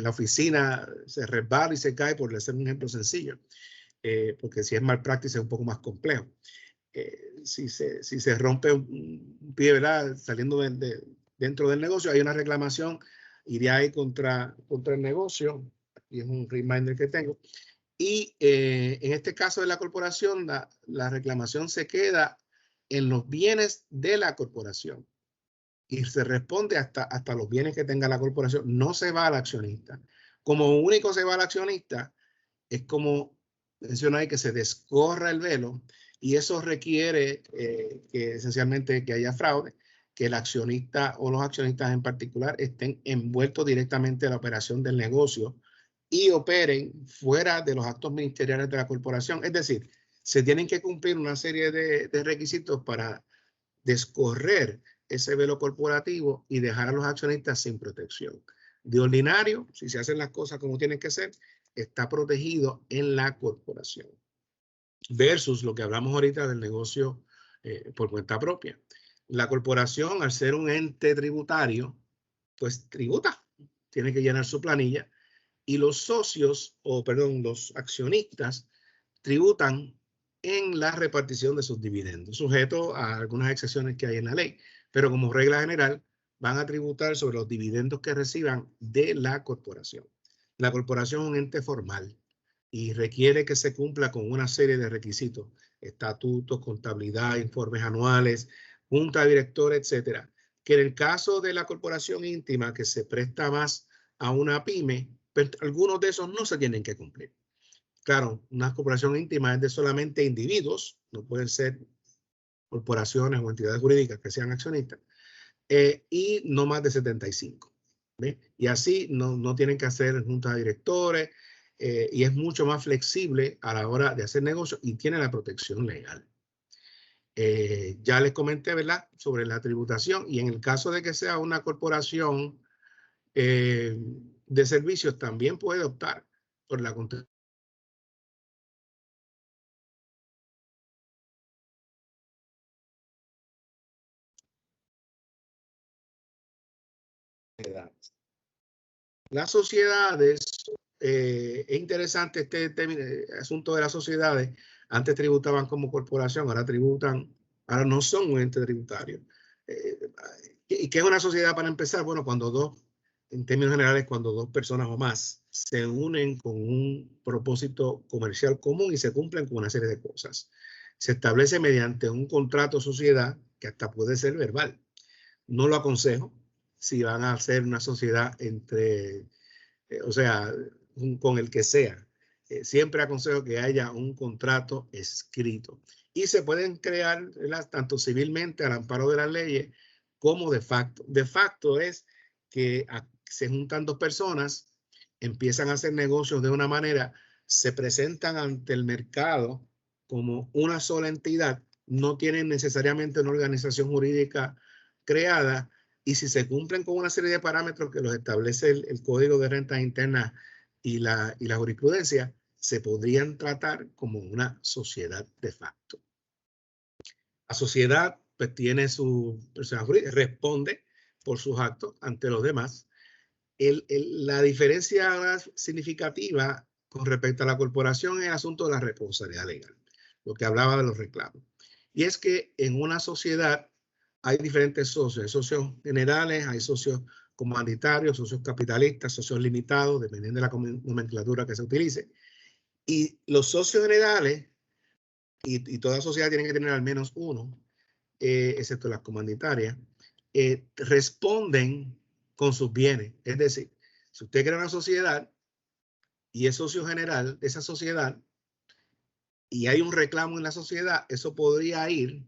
la oficina se resbala y se cae, por hacer un ejemplo sencillo, porque si es malpraxis es un poco más complejo. Si se rompe un pie, ¿verdad? Saliendo dentro del negocio, hay una reclamación, iría ahí contra el negocio, y es un reminder que tengo. Y en este caso de la corporación, la reclamación se queda en los bienes de la corporación y se responde hasta los bienes que tenga la corporación. No se va al accionista. Como único se va al accionista, es como menciona ahí, que se descorra el velo, y eso requiere que esencialmente que haya fraude, que el accionista o los accionistas en particular estén envueltos directamente en la operación del negocio y operen fuera de los actos ministeriales de la corporación. Es decir, se tienen que cumplir una serie de requisitos para descorrer ese velo corporativo y dejar a los accionistas sin protección. De ordinario, si se hacen las cosas como tienen que ser, está protegido en la corporación. Versus lo que hablamos ahorita del negocio por cuenta propia. La corporación, al ser un ente tributario, pues tributa, tiene que llenar su planilla, y los socios, los accionistas, tributan en la repartición de sus dividendos, sujeto a algunas excepciones que hay en la ley, pero como regla general van a tributar sobre los dividendos que reciban de la corporación. La corporación es un ente formal y requiere que se cumpla con una serie de requisitos: estatutos, contabilidad, informes anuales, junta de directores, etcétera. Que en el caso de la corporación íntima, que se presta más a una pyme, pues algunos de esos no se tienen que cumplir. Claro, una corporación íntima es de solamente individuos, no pueden ser corporaciones o entidades jurídicas que sean accionistas, y no más de 75. ¿Ve? Y así no tienen que hacer junta de directores, y es mucho más flexible a la hora de hacer negocio y tiene la protección legal. Ya les comenté, ¿verdad?, sobre la tributación, y en el caso de que sea una corporación de servicios, también puede optar por la contribución. Las sociedades, es interesante este asunto de las sociedades. Antes tributaban como corporación, ahora no son un ente tributario. ¿Y qué es una sociedad para empezar? Bueno, en términos generales, cuando dos personas o más se unen con un propósito comercial común y se cumplen con una serie de cosas. Se establece mediante un contrato de sociedad que hasta puede ser verbal. No lo aconsejo si van a hacer una sociedad con el que sea. Siempre aconsejo que haya un contrato escrito. Y se pueden crear, ¿verdad?, tanto civilmente al amparo de las leyes como de facto. De facto es que se juntan dos personas, empiezan a hacer negocios de una manera, se presentan ante el mercado como una sola entidad no tienen necesariamente una organización jurídica creada, y si se cumplen con una serie de parámetros que los establece el Código de Rentas Internas y la jurisprudencia, se podrían tratar como una sociedad de facto. La sociedad pues tiene su personalidad jurídica, responde por sus actos ante los demás. La diferencia significativa con respecto a la corporación es el asunto de la responsabilidad legal, lo que hablaba de los reclamos. Y es que en una sociedad hay diferentes socios, hay socios generales, hay socios comunitarios, socios capitalistas, socios limitados, dependiendo de la nomenclatura que se utilice. Y los socios generales, y toda sociedad tiene que tener al menos uno, excepto las comunitarias, responden con sus bienes. Es decir, si usted crea una sociedad y es socio general de esa sociedad y hay un reclamo en la sociedad, eso podría ir,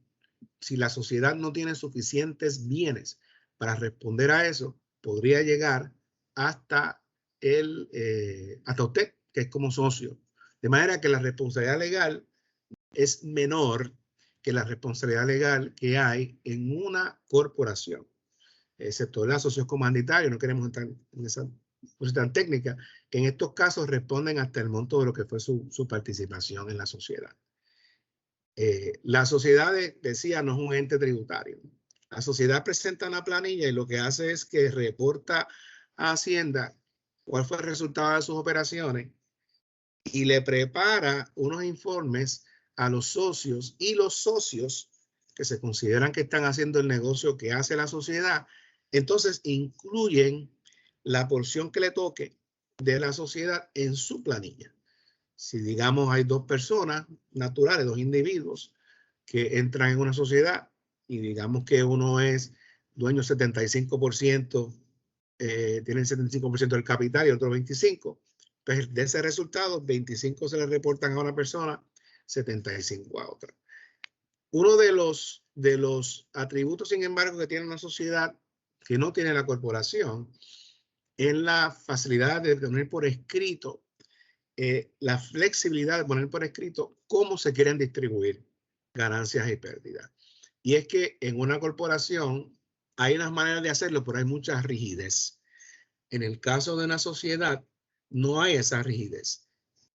si la sociedad no tiene suficientes bienes para responder a eso, podría llegar hasta usted, que es como socio. De manera que la responsabilidad legal es menor que la responsabilidad legal que hay en una corporación, excepto los socios comunitarios. No queremos entrar en esa posición tan técnica, que en estos casos responden hasta el monto de lo que fue su participación en la sociedad. La sociedad, decía, no es un ente tributario. La sociedad presenta una planilla y lo que hace es que reporta a Hacienda cuál fue el resultado de sus operaciones y le prepara unos informes a los socios, y los socios que se consideran que están haciendo el negocio que hace la sociedad, entonces incluyen la porción que le toque de la sociedad en su planilla. Si digamos hay dos personas naturales, dos individuos que entran en una sociedad y digamos que uno es dueño 75%, tiene el 75% del capital y otro 25%, pues de ese resultado 25 se le reportan a una persona, 75 a otra. Uno de los atributos, sin embargo, que tiene una sociedad que no tiene la corporación es la facilidad de poner por escrito, la flexibilidad de poner por escrito cómo se quieren distribuir ganancias y pérdidas. Y es que en una corporación hay unas maneras de hacerlo, pero hay mucha rigidez. En el caso de una sociedad no hay esa rigidez.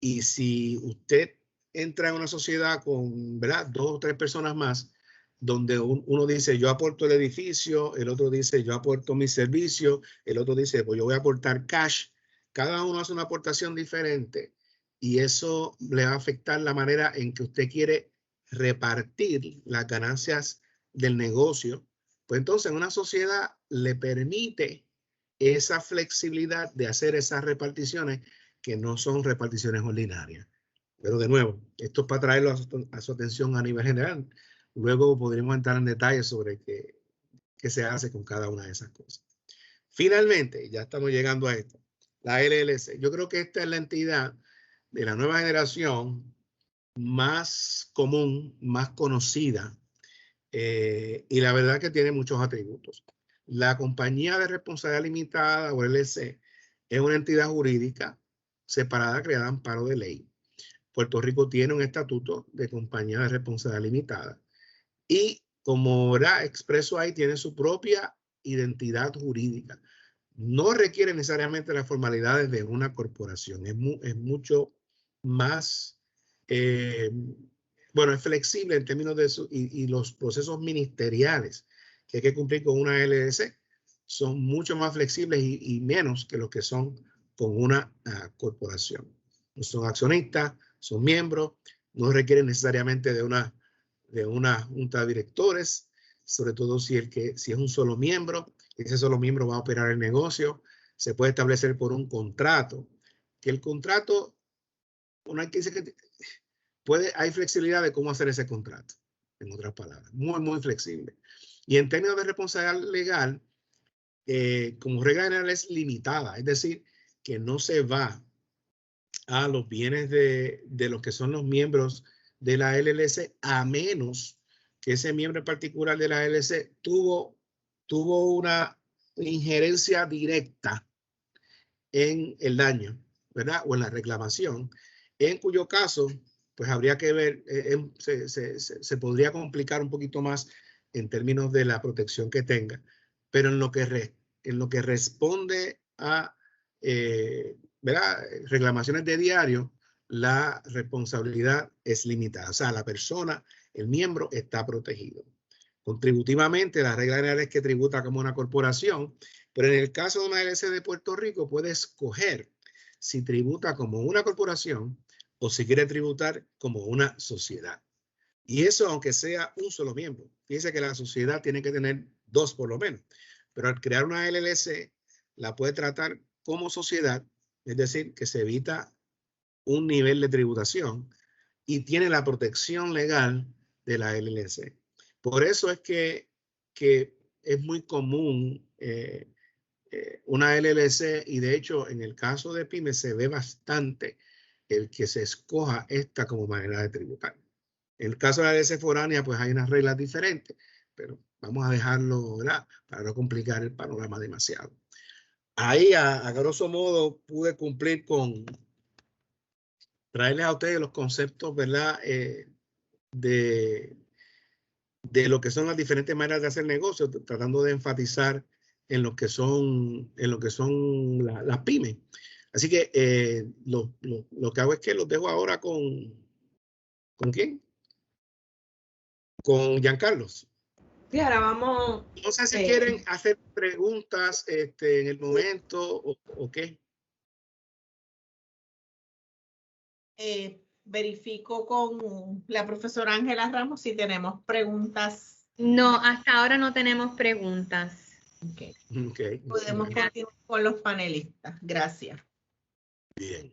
Y si usted entra en una sociedad con, ¿verdad?, 2 o 3 personas más, donde uno dice yo aporto el edificio, el otro dice yo aporto mis servicios, el otro dice pues yo voy a aportar cash, cada uno hace una aportación diferente y eso le va a afectar la manera en que usted quiere repartir las ganancias del negocio. Pues entonces una sociedad le permite esa flexibilidad de hacer esas reparticiones que no son reparticiones ordinarias. Pero de nuevo, esto es para traerlo a su atención a nivel general. Luego podremos entrar en detalles sobre qué se hace con cada una de esas cosas. Finalmente, ya estamos llegando a esto, la LLC. Yo creo que esta es la entidad de la nueva generación más común, más conocida, y la verdad que tiene muchos atributos. La compañía de responsabilidad limitada o LLC es una entidad jurídica separada creada en amparo de ley. Puerto Rico tiene un estatuto de compañía de responsabilidad limitada y, como era expreso ahí, tiene su propia identidad jurídica. No requiere necesariamente las formalidades de una corporación. Es mucho más, bueno, es flexible en términos de eso, y los procesos ministeriales que hay que cumplir con una LLC son mucho más flexibles y menos que los que son con una corporación. No son accionistas, son miembros, no requieren necesariamente de una junta de directores, sobre todo si es un solo miembro, ese solo miembro va a operar el negocio. Se puede establecer por un contrato, que el contrato, hay flexibilidad de cómo hacer ese contrato, en otras palabras, muy flexible. Y en términos de responsabilidad legal, como regla general es limitada, es decir, que no se va a los bienes de los que son los miembros de la LLC, a menos que ese miembro en particular de la LLC tuvo una injerencia directa en el daño, ¿verdad? O en la reclamación, en cuyo caso pues habría que ver, se podría complicar un poquito más en términos de la protección que tenga, pero en lo que responde a ¿verdad? Reclamaciones de diario, la responsabilidad es limitada. O sea, la persona, el miembro, está protegido. Contributivamente, la regla general es que tributa como una corporación, pero en el caso de una LLC de Puerto Rico, puede escoger si tributa como una corporación o si quiere tributar como una sociedad. Y eso aunque sea un solo miembro. Fíjense que la sociedad tiene que tener 2 por lo menos. Pero al crear una LLC, la puede tratar como sociedad, es decir, que se evita un nivel de tributación y tiene la protección legal de la LLC. Por eso es que es muy común una LLC, y de hecho en el caso de pymes se ve bastante el que se escoja esta como manera de tributar. En el caso de la LLC foránea, pues hay unas reglas diferentes, pero vamos a dejarlo, ¿verdad? Para no complicar el panorama demasiado. Ahí, a grosso modo, pude cumplir con traerles a ustedes los conceptos, ¿verdad? De lo que son las diferentes maneras de hacer negocios, tratando de enfatizar en lo que son las pymes. Así que lo que hago es que los dejo ahora ¿con quién? Con Giancarlos. Sí, ahora vamos. No sé si quieren hacer preguntas en el momento o qué. Verifico con la profesora Ángela Ramos si tenemos preguntas. No, hasta ahora no tenemos preguntas. Okay. Okay. Podemos continuar con los panelistas. Gracias. Bien.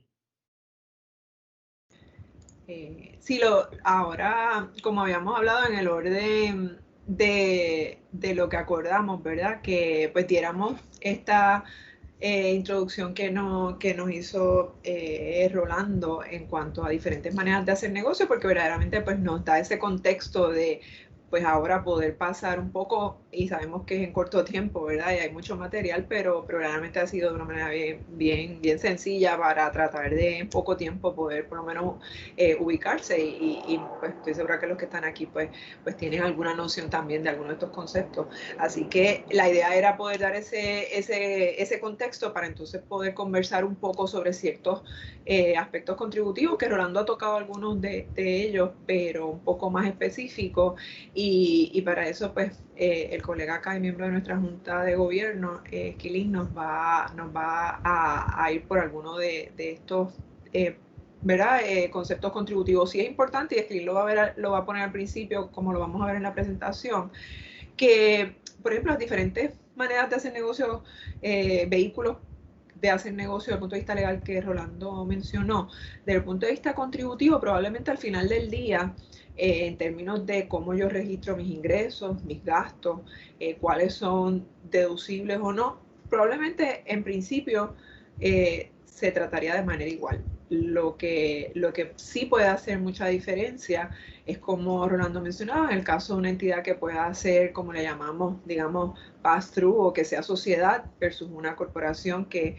Sí, ahora, como habíamos hablado en el orden de lo que acordamos, ¿verdad? Que pues diéramos esta introducción que nos hizo Rolando en cuanto a diferentes maneras de hacer negocio, porque verdaderamente pues nos da ese contexto de pues ahora poder pasar un poco, y sabemos que es en corto tiempo, ¿verdad? Y hay mucho material, pero realmente ha sido de una manera bien sencilla para tratar de en poco tiempo poder por lo menos ubicarse y pues estoy segura que los que están aquí pues tienen alguna noción también de algunos de estos conceptos. Así que la idea era poder dar ese contexto para entonces poder conversar un poco sobre ciertos aspectos contributivos, que Rolando ha tocado algunos de ellos, pero un poco más específicos. Y para eso, pues, el colega acá y miembro de nuestra Junta de Gobierno, Quilín, nos va a ir por alguno de estos ¿verdad? Conceptos contributivos. Sí es importante, y Quilín lo va a poner al principio, como lo vamos a ver en la presentación, que, por ejemplo, las diferentes maneras de hacer negocio, vehículos de hacer negocio desde el punto de vista legal que Rolando mencionó, desde el punto de vista contributivo, probablemente al final del día, en términos de cómo yo registro mis ingresos, mis gastos, cuáles son deducibles o no, probablemente en principio se trataría de manera igual. Lo que sí puede hacer mucha diferencia es, como Rolando mencionaba, en el caso de una entidad que pueda hacer, como le llamamos, digamos, pass-through, o que sea sociedad versus una corporación que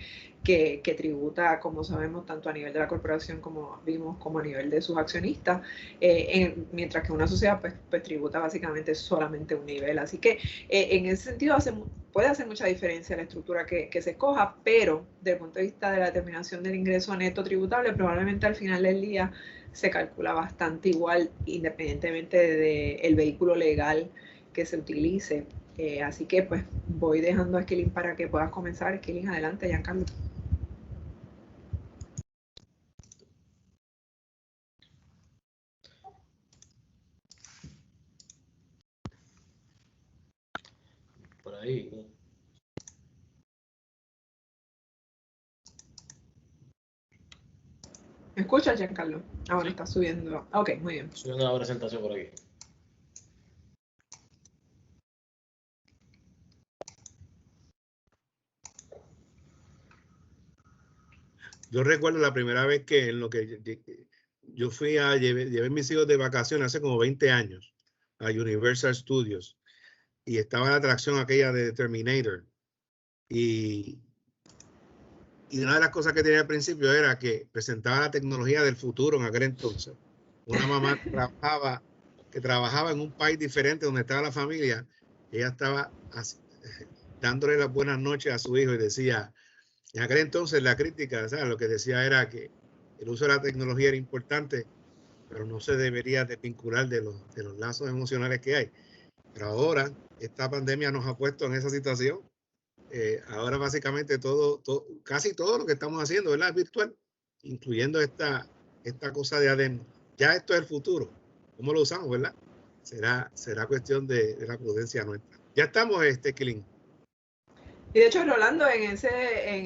tributa, como sabemos, tanto a nivel de la corporación, como vimos, como a nivel de sus accionistas, mientras que una sociedad pues tributa básicamente solamente un nivel. Así que en ese sentido puede hacer mucha diferencia la estructura que se escoja, pero desde el punto de vista de la determinación del ingreso neto tributable, probablemente al final del día se calcula bastante igual, independientemente del vehículo legal que se utilice. Así que pues voy dejando a Esquilín para que puedas comenzar. Esquilín, adelante, Giancarlo. Por ahí. ¿Me escuchas, Giancarlo? Ahora Sí. está subiendo. Ok, muy bien. Subiendo la presentación por aquí. Yo recuerdo la primera vez que en lo que yo fui llevé mis hijos de vacaciones hace como 20 años a Universal Studios, y estaba la atracción aquella de Terminator, y una de las cosas que tenía al principio era que presentaba la tecnología del futuro en aquel entonces, una mamá que trabajaba en un país diferente donde estaba la familia. Ella estaba dándole las buenas noches a su hijo y decía, en aquel entonces la crítica, ¿sabes? Lo que decía era que el uso de la tecnología era importante, pero no se debería desvincular de los lazos emocionales que hay. Pero ahora esta pandemia nos ha puesto en esa situación. Ahora básicamente casi todo lo que estamos haciendo, ¿verdad?, es virtual, incluyendo esta cosa de adentro. Ya esto es el futuro. ¿Cómo lo usamos, verdad? Será cuestión de la prudencia nuestra. Ya estamos, Killing. Y de hecho, Rolando, en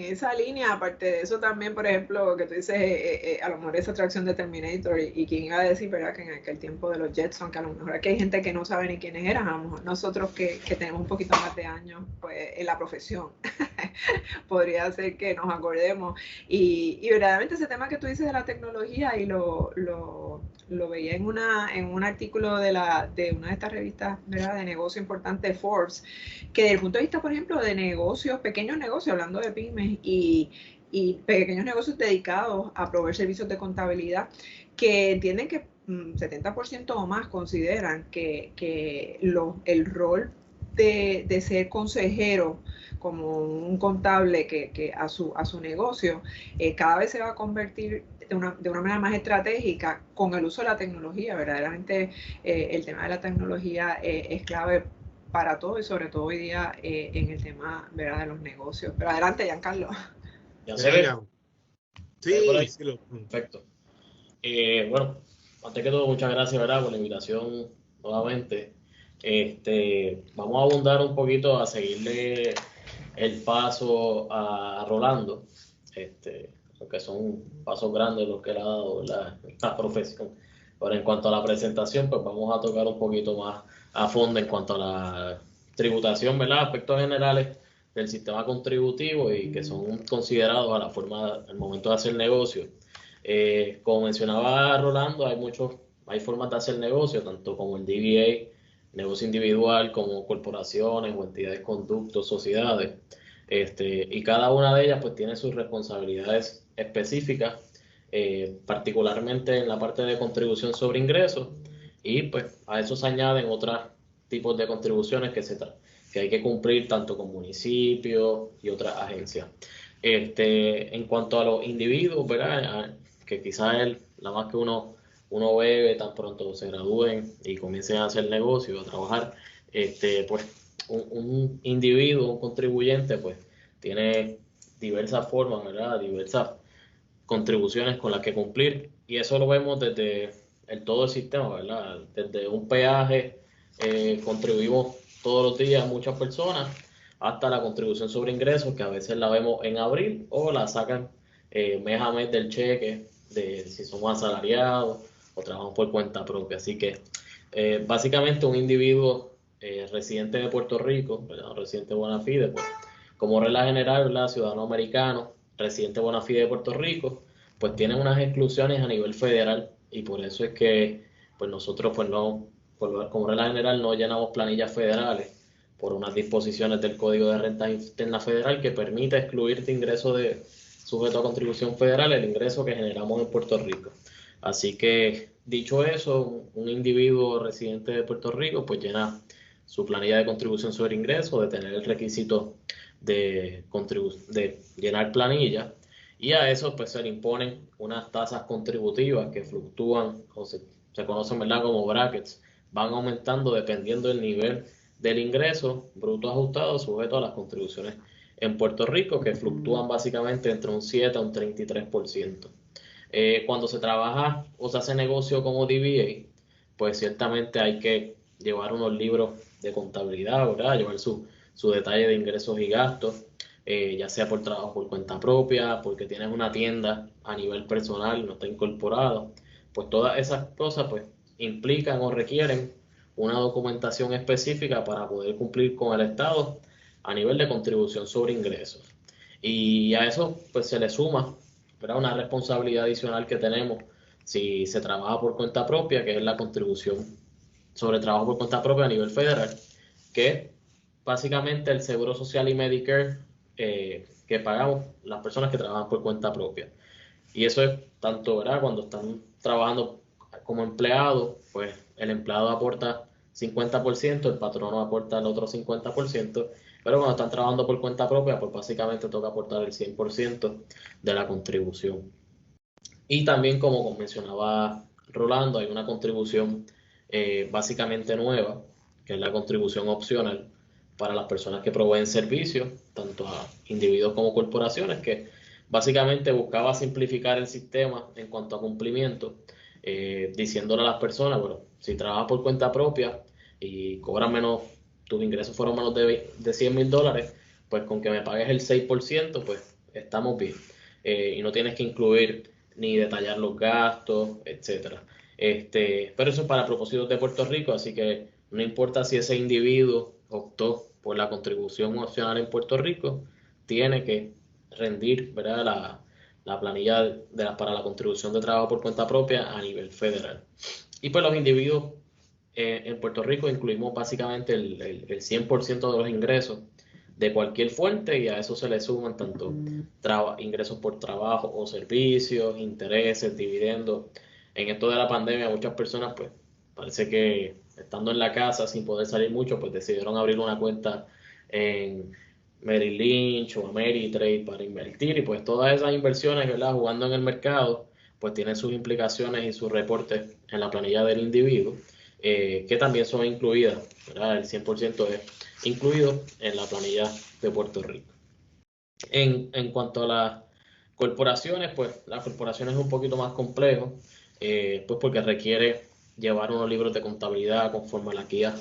esa línea, aparte de eso también, por ejemplo, que tú dices, a lo mejor esa atracción de Terminator, y quien iba a decir, ¿verdad?, que en aquel tiempo de los Jetson, que a lo mejor aquí hay gente que no sabe ni quiénes eran, a lo mejor nosotros que tenemos un poquito más de años, pues, en la profesión, podría ser que nos acordemos. Y verdaderamente ese tema que tú dices de la tecnología, y lo veía en un artículo de una de estas revistas, ¿verdad?, de negocio importante, Forbes, que desde el punto de vista, por ejemplo, de negocios, pequeños negocios, hablando de pymes y pequeños negocios dedicados a proveer servicios de contabilidad, que entienden que 70% o más consideran que el rol de ser consejero como un contable que a su negocio cada vez se va a convertir de una manera más estratégica con el uso de la tecnología. Verdaderamente el tema de la tecnología es clave para todo, y sobre todo hoy día en el tema, ¿verdad?, de los negocios. Pero adelante, Giancarlo. ¿Ya se ve? Sí, perfecto. Bueno, antes que todo, muchas gracias, ¿verdad?, por la invitación nuevamente. Vamos a abundar un poquito, a seguirle el paso a Rolando, porque son pasos grandes los que le ha dado la profesión. Pero en cuanto a la presentación, pues vamos a tocar un poquito más a fondo en cuanto a la tributación, ¿verdad?, aspectos generales del sistema contributivo y que son considerados a la forma, al momento de hacer negocio. Como mencionaba Rolando, hay formas de hacer negocio, tanto como el DBA, negocio individual, como corporaciones o entidades, conductos, sociedades. Y cada una de ellas pues tiene sus responsabilidades específicas, particularmente en la parte de contribución sobre ingresos, y pues a eso se añaden otros tipos de contribuciones que hay que cumplir tanto con municipios y otras agencias. En cuanto a los individuos, ¿verdad?, que quizás es la más que uno ve tan pronto se gradúen y comiencen a hacer negocios, a trabajar, pues un individuo, un contribuyente, pues tiene diversas formas, ¿verdad?, diversas contribuciones con las que cumplir, y eso lo vemos desde todo el sistema, ¿verdad? Desde un peaje, contribuimos todos los días muchas personas, hasta la contribución sobre ingresos, que a veces la vemos en abril o la sacan mes a mes del cheque, de si somos asalariados o trabajamos por cuenta propia. Así que básicamente un individuo residente de Puerto Rico, ¿verdad?, residente bona fide, pues, como regla general, ¿verdad?, ciudadano americano, residente bona fide de Puerto Rico, pues tienen unas exclusiones a nivel federal, y por eso es que pues nosotros pues no, como regla general, no llenamos planillas federales por unas disposiciones del Código de Renta Interna Federal que permite excluir de ingreso de sujeto a contribución federal el ingreso que generamos en Puerto Rico. Así que, dicho eso, un individuo residente de Puerto Rico pues llena su planilla de contribución sobre ingresos, de tener el requisito de llenar planilla, y a eso pues se le imponen unas tasas contributivas que fluctúan, o se conocen, ¿verdad?, como brackets, van aumentando dependiendo del nivel del ingreso bruto ajustado sujeto a las contribuciones en Puerto Rico, que fluctúan básicamente entre un 7 a un 33%. Cuando se trabaja o se hace negocio como DBA, pues ciertamente hay que llevar unos libros de contabilidad, ¿verdad?, llevar su detalle de ingresos y gastos, ya sea por trabajo por cuenta propia, porque tienes una tienda a nivel personal, no está incorporado. Pues todas esas cosas pues implican o requieren una documentación específica para poder cumplir con el Estado a nivel de contribución sobre ingresos. Y a eso pues se le suma, ¿verdad?, una responsabilidad adicional que tenemos si se trabaja por cuenta propia, que es la contribución sobre trabajo por cuenta propia a nivel federal, que básicamente el Seguro Social y Medicare que pagamos las personas que trabajan por cuenta propia. Y eso es tanto, ¿verdad?, cuando están trabajando como empleado, pues el empleado aporta 50%, el patrono aporta el otro 50%, pero cuando están trabajando por cuenta propia, pues básicamente toca aportar el 100% de la contribución. Y también, como mencionaba Rolando, hay una contribución básicamente nueva, que es la contribución opcional para las personas que proveen servicios, tanto a individuos como corporaciones, que básicamente buscaba simplificar el sistema en cuanto a cumplimiento, diciéndole a las personas, bueno, si trabajas por cuenta propia y cobras menos, tus ingresos fueron menos de $100,000, pues con que me pagues el 6%, pues estamos bien. Y no tienes que incluir ni detallar los gastos, etcétera. Pero eso es para propósitos de Puerto Rico, así que no importa si ese individuo optó por la contribución opcional en Puerto Rico, tiene que rendir, ¿verdad?, la planilla para la contribución de trabajo por cuenta propia a nivel federal. Y pues los individuos en Puerto Rico incluimos básicamente el 100% de los ingresos de cualquier fuente, y a eso se le suman tanto ingresos por trabajo o servicios, intereses, dividendos. En esto de la pandemia, muchas personas, pues, parece que estando en la casa sin poder salir mucho, pues decidieron abrir una cuenta en Merrill Lynch o Ameritrade para invertir, y pues todas esas inversiones, ¿verdad?, jugando en el mercado, pues tienen sus implicaciones y sus reportes en la planilla del individuo, que también son incluidas, ¿verdad? El 100% es incluido en la planilla de Puerto Rico. En cuanto a las corporaciones, pues las corporaciones es un poquito más complejo, pues porque requiere llevar unos libros de contabilidad conforme a la guía,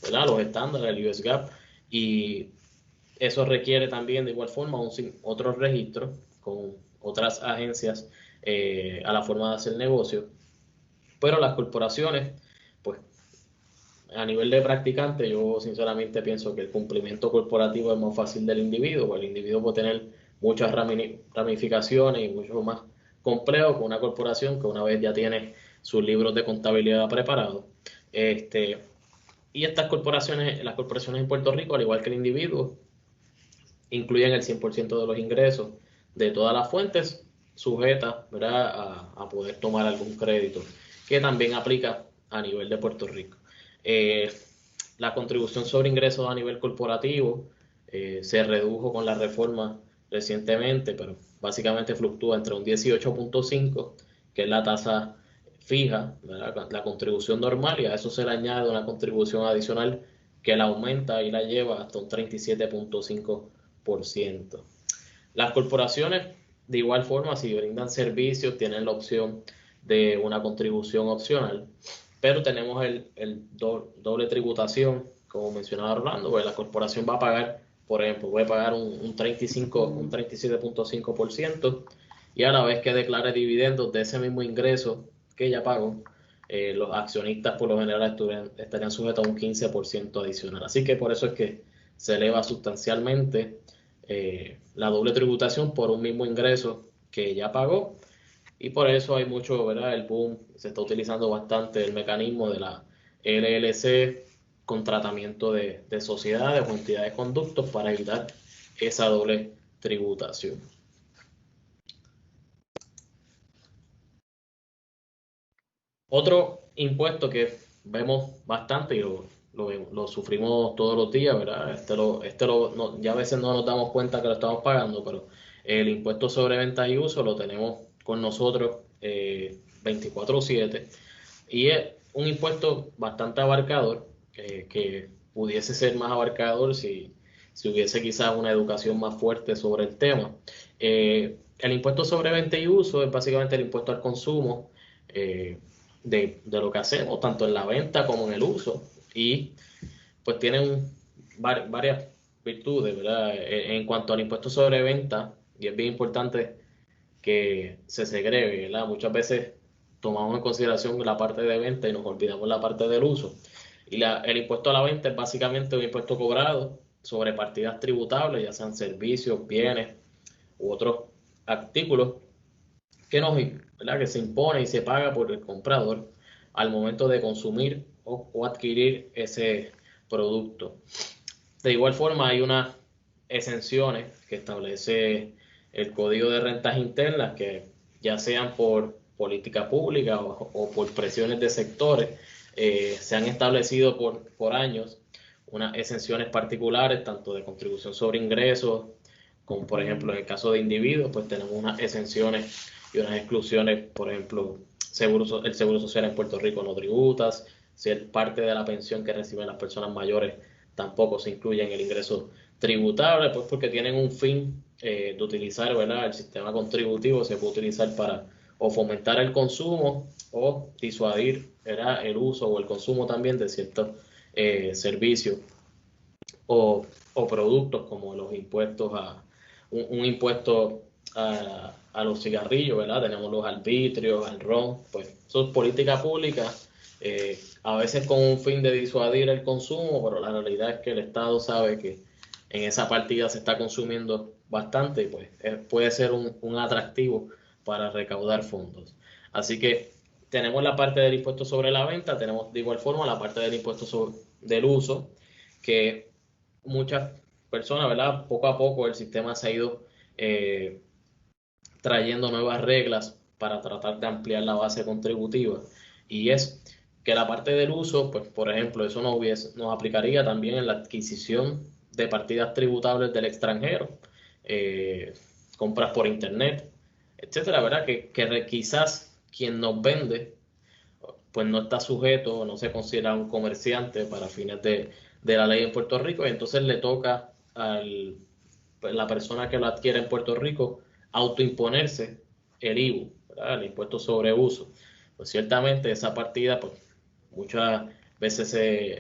¿verdad?, los estándares del US GAAP, y eso requiere también de igual forma otros registros con otras agencias a la forma de hacer negocio. Pero las corporaciones, pues a nivel de practicante, yo sinceramente pienso que el cumplimiento corporativo es más fácil del individuo, porque el individuo puede tener muchas ramificaciones y mucho más complejo con una corporación que una vez ya tiene sus libros de contabilidad preparados. Y las corporaciones en Puerto Rico, al igual que el individuo, incluyen el 100% de los ingresos de todas las fuentes sujetas, ¿verdad?, a poder tomar algún crédito, que también aplica a nivel de Puerto Rico. La contribución sobre ingresos a nivel corporativo se redujo con la reforma recientemente, pero básicamente fluctúa entre un 18.5, que es la tasa fija, ¿verdad?, la contribución normal, y a eso se le añade una contribución adicional que la aumenta y la lleva hasta un 37.5%. Las corporaciones, de igual forma, si brindan servicios, tienen la opción de una contribución opcional, pero tenemos el doble tributación, como mencionaba Rolando, pues la corporación va a pagar, por ejemplo, puede pagar un 37.5%, y a la vez que declare dividendos de ese mismo ingreso que ya pagó, los accionistas por lo general estarían sujetos a un 15% adicional. Así que por eso es que se eleva sustancialmente la doble tributación por un mismo ingreso que ya pagó, y por eso hay mucho, ¿verdad?, el boom, se está utilizando bastante el mecanismo de la LLC con tratamiento de sociedades o entidades de conductos para evitar esa doble tributación. Otro impuesto que vemos bastante y lo sufrimos todos los días, ¿verdad? Ya a veces no nos damos cuenta que lo estamos pagando, pero el impuesto sobre ventas y uso lo tenemos con nosotros 24/7, y es un impuesto bastante abarcador, que pudiese ser más abarcador si hubiese quizás una educación más fuerte sobre el tema. El impuesto sobre venta y uso es básicamente el impuesto al consumo de lo que hacemos, tanto en la venta como en el uso, y pues tienen varias virtudes, ¿verdad? En cuanto al impuesto sobre venta, y es bien importante que se segregue, ¿verdad? Muchas veces tomamos en consideración la parte de venta y nos olvidamos la parte del uso. Y el impuesto a la venta es básicamente un impuesto cobrado sobre partidas tributables, ya sean servicios, bienes u otros artículos que se impone y se paga por el comprador al momento de consumir o adquirir ese producto. De igual forma, hay unas exenciones que establece el Código de Rentas Internas, que ya sean por política pública o por presiones de sectores, se han establecido por años unas exenciones particulares, tanto de contribución sobre ingresos, como por ejemplo en el caso de individuos, pues tenemos unas exenciones y unas exclusiones, por ejemplo, el seguro social en Puerto Rico no tributas, si es parte de la pensión que reciben las personas mayores tampoco se incluye en el ingreso tributable, pues porque tienen un fin de utilizar, ¿verdad? El sistema contributivo se puede utilizar para o fomentar el consumo o disuadir, ¿verdad?, el uso o el consumo también de ciertos servicios o productos, como los impuestos un impuesto a los cigarrillos, ¿verdad? Tenemos los arbitrios, al ron, pues eso es política pública, a veces con un fin de disuadir el consumo, pero la realidad es que el Estado sabe que en esa partida se está consumiendo bastante y pues puede ser un atractivo para recaudar fondos. Así que tenemos la parte del impuesto sobre la venta, tenemos de igual forma la parte del impuesto del uso, que muchas personas, ¿verdad? Poco a poco el sistema se ha ido trayendo nuevas reglas para tratar de ampliar la base contributiva, y es que la parte del uso, pues por ejemplo, eso nos aplicaría también en la adquisición de partidas tributables del extranjero, compras por internet, etcétera, ¿verdad? Que quizás quien nos vende pues no está sujeto, no se considera un comerciante para fines de la ley en Puerto Rico, y entonces le toca a la persona que lo adquiere en Puerto Rico autoimponerse el IVU, ¿verdad?, el impuesto sobre uso. Pues ciertamente esa partida pues muchas veces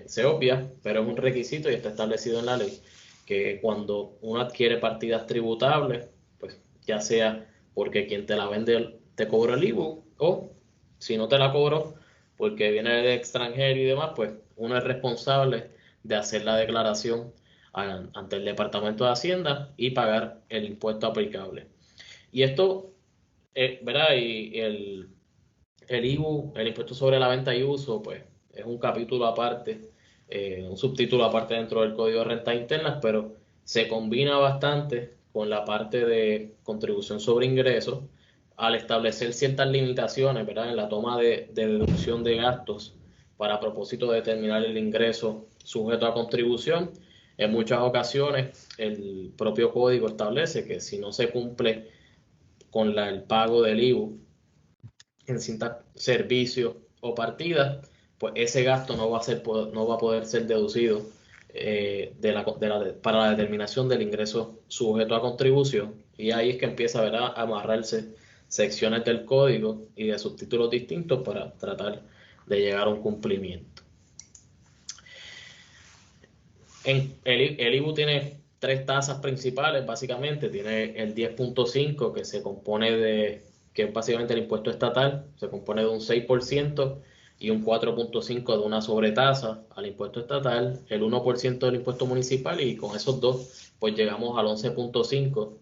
se obvia, pero es un requisito y está establecido en la ley que cuando uno adquiere partidas tributables, pues ya sea porque quien te la vende te cobró el IVU, o si no te la cobró porque viene del extranjero y demás, pues uno es responsable de hacer la declaración ante el Departamento de Hacienda y pagar el impuesto aplicable. Y esto, ¿verdad? Y el IVU, el impuesto sobre la venta y uso, pues es un capítulo aparte, un subtítulo aparte dentro del Código de Rentas Internas, pero se combina bastante con la parte de contribución sobre ingresos al establecer ciertas limitaciones, ¿verdad?, en la toma de deducción de gastos para propósito de determinar el ingreso sujeto a contribución. En muchas ocasiones el propio código establece que si no se cumple con el pago del IVU en ciertos servicios o partidas, pues ese gasto no va a poder ser deducido para la determinación del ingreso sujeto a contribución, y ahí es que empieza, ¿verdad?, a amarrarse secciones del código y de subtítulos distintos para tratar de llegar a un cumplimiento. El IVU tiene tres tasas principales, básicamente. Tiene el 10.5, que se compone que es básicamente el impuesto estatal, se compone de un 6% y un 4.5% de una sobretasa al impuesto estatal, el 1% del impuesto municipal, y con esos dos pues llegamos al 11.5%,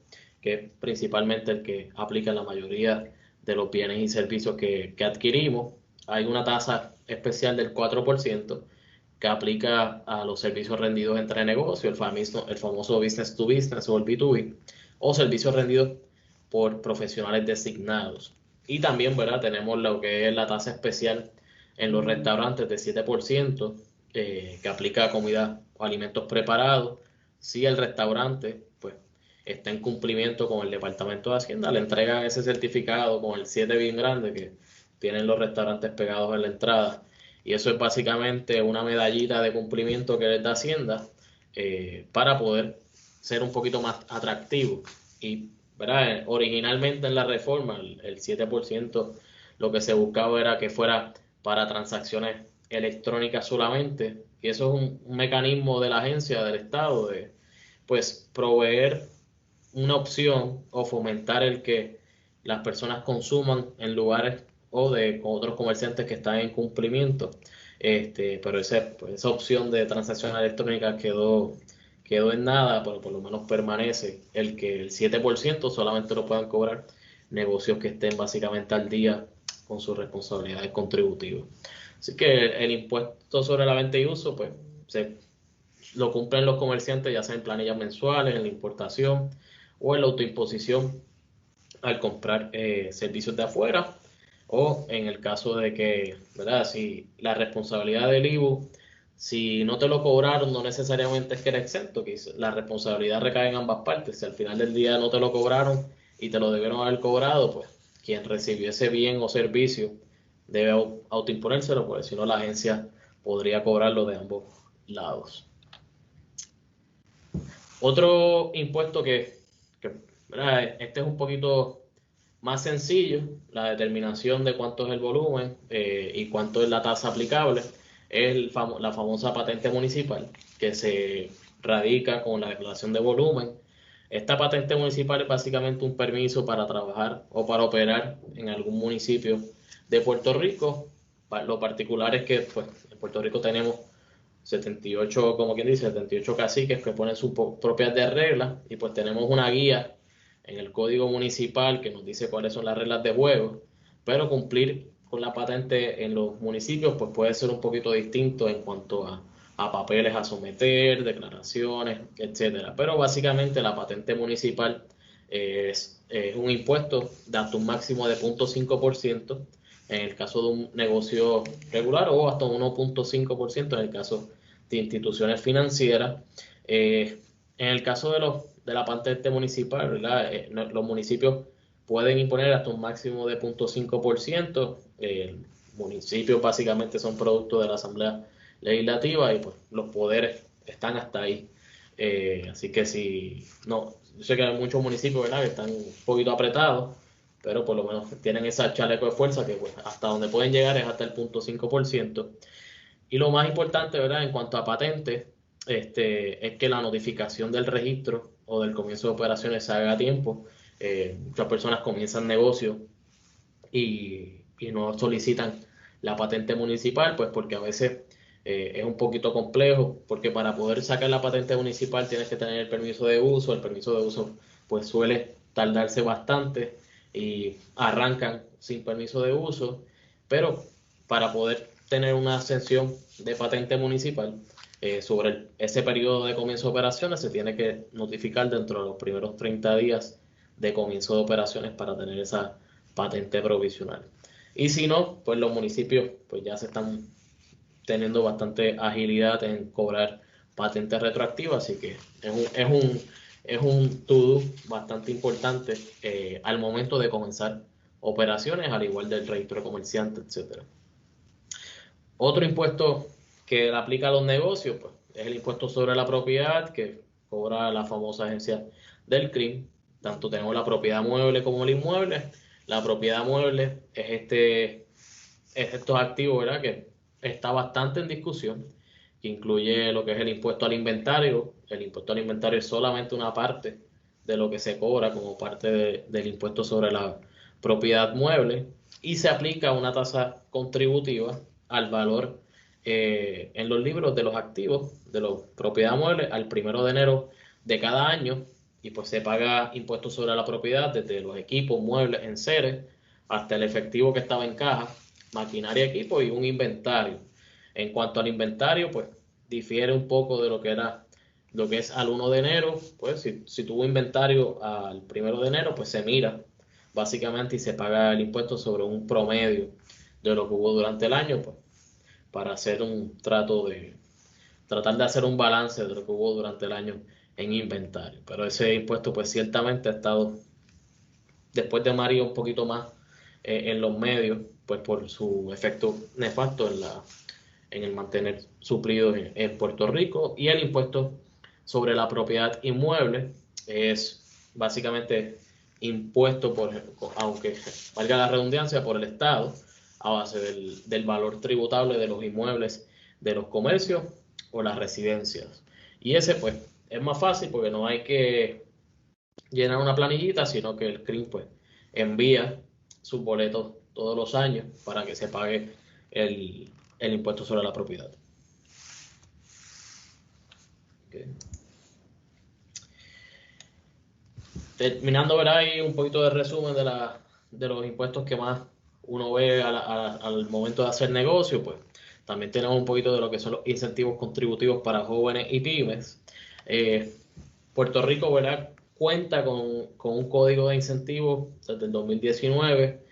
que es principalmente el que aplica en la mayoría de los bienes y servicios que adquirimos. Hay una tasa especial del 4% que aplica a los servicios rendidos entre negocios, el famoso business to business o el B2B, o servicios rendidos por profesionales designados. Y también, ¿verdad?, tenemos lo que es la tasa especial en los restaurantes de 7%, que aplica a comida o alimentos preparados. Si el restaurante pues está en cumplimiento con el Departamento de Hacienda, le entregan ese certificado con el 7 bien grande que tienen los restaurantes pegados en la entrada, y eso es básicamente una medallita de cumplimiento que les da Hacienda para poder ser un poquito más atractivo. Y, ¿verdad?, originalmente en la reforma el 7% lo que se buscaba era que fuera para transacciones electrónicas solamente, y eso es un mecanismo de la agencia del Estado de pues proveer una opción o fomentar el que las personas consuman en lugares o de otros comerciantes que están en cumplimiento. Pero esa opción de transacción electrónica quedó en nada, pero por lo menos permanece el que el 7% solamente lo puedan cobrar negocios que estén básicamente al día con sus responsabilidades contributivas. Así que el impuesto sobre la venta y uso pues lo cumplen los comerciantes, ya sea en planillas mensuales, en la importación o en la autoimposición al comprar servicios de afuera, o en el caso de que, ¿verdad? Si la responsabilidad del IBU, si no te lo cobraron, no necesariamente es que eres exento, que la responsabilidad recae en ambas partes. Si al final del día no te lo cobraron y te lo debieron haber cobrado, pues quien recibió ese bien o servicio debe autoimponérselo, porque si no la agencia podría cobrarlo de ambos lados. Otro impuesto ¿verdad? Este es un poquito más sencillo, la determinación de cuánto es el volumen y cuánto es la tasa aplicable, es la famosa patente municipal, que se radica con la declaración de volumen. Esta patente municipal es básicamente un permiso para trabajar o para operar en algún municipio de Puerto Rico. Lo particular es que pues, en Puerto Rico tenemos 78, como quien dice, 78 caciques que ponen sus propias de reglas, y pues tenemos una guía en el código municipal que nos dice cuáles son las reglas de juego, pero cumplir con la patente en los municipios pues puede ser un poquito distinto en cuanto a papeles a someter, declaraciones, etcétera. Pero básicamente la patente municipal es un impuesto de hasta un máximo de 0.5% en el caso de un negocio regular, o hasta 1.5% en el caso de instituciones financieras. En el caso de la patente municipal, ¿verdad? Los municipios pueden imponer hasta un máximo de 0.5%. Municipios básicamente son producto de la Asamblea Legislativa y pues los poderes están hasta ahí. Así que yo sé que hay muchos municipios, ¿verdad?, que están un poquito apretados, pero por lo menos tienen esa chaleco de fuerza que pues, hasta donde pueden llegar es hasta el 0.5%. Y lo más importante, ¿verdad?, en cuanto a patentes, es que la notificación del registro o del comienzo de operaciones se haga a tiempo. Muchas personas comienzan negocios y no solicitan la patente municipal, pues porque a veces es un poquito complejo, porque para poder sacar la patente municipal tienes que tener el permiso de uso. El permiso de uso pues suele tardarse bastante y arrancan sin permiso de uso, pero para poder tener una exención de patente municipal sobre ese periodo de comienzo de operaciones se tiene que notificar dentro de los primeros 30 días de comienzo de operaciones para tener esa patente provisional. Y si no, pues los municipios pues ya se están teniendo bastante agilidad en cobrar patentes retroactivas, así que es un to-do bastante importante al momento de comenzar operaciones, al igual del registro de comerciante, etcétera. Otro impuesto que aplica a los negocios pues, es el impuesto sobre la propiedad que cobra la famosa agencia del CRIM. Tanto tenemos la propiedad mueble como el inmueble. La propiedad mueble es estos activos, ¿verdad?, que está bastante en discusión, que incluye lo que es el impuesto al inventario. El impuesto al inventario es solamente una parte de lo que se cobra como parte del impuesto sobre la propiedad mueble, y se aplica una tasa contributiva al valor en los libros de los activos de la propiedad mueble al 1 de enero de cada año, y pues se paga impuestos sobre la propiedad desde los equipos, muebles, enseres, hasta el efectivo que estaba en caja, maquinaria, equipo y un inventario. En cuanto al inventario, pues difiere un poco de lo que es al 1 de enero. Pues si tuvo inventario al 1 de enero, pues se mira básicamente y se paga el impuesto sobre un promedio de lo que hubo durante el año, pues, para hacer tratar de hacer un balance de lo que hubo durante el año en inventario. Pero ese impuesto pues ciertamente ha estado, después de María, un poquito más en los medios, pues por su efecto nefasto en el mantener suplidos en Puerto Rico. Y el impuesto sobre la propiedad inmueble es básicamente impuesto aunque valga la redundancia, por el Estado a base del valor tributable de los inmuebles de los comercios o las residencias. Y ese pues es más fácil porque no hay que llenar una planillita, sino que el CRIM pues envía sus boletos todos los años para que se pague el impuesto sobre la propiedad. Okay. Terminando, verá ahí un poquito de resumen de los impuestos que más uno ve al momento de hacer negocio, pues también tenemos un poquito de lo que son los incentivos contributivos para jóvenes y pymes. Puerto Rico, ¿verdad?, cuenta con un código de incentivos desde el 2019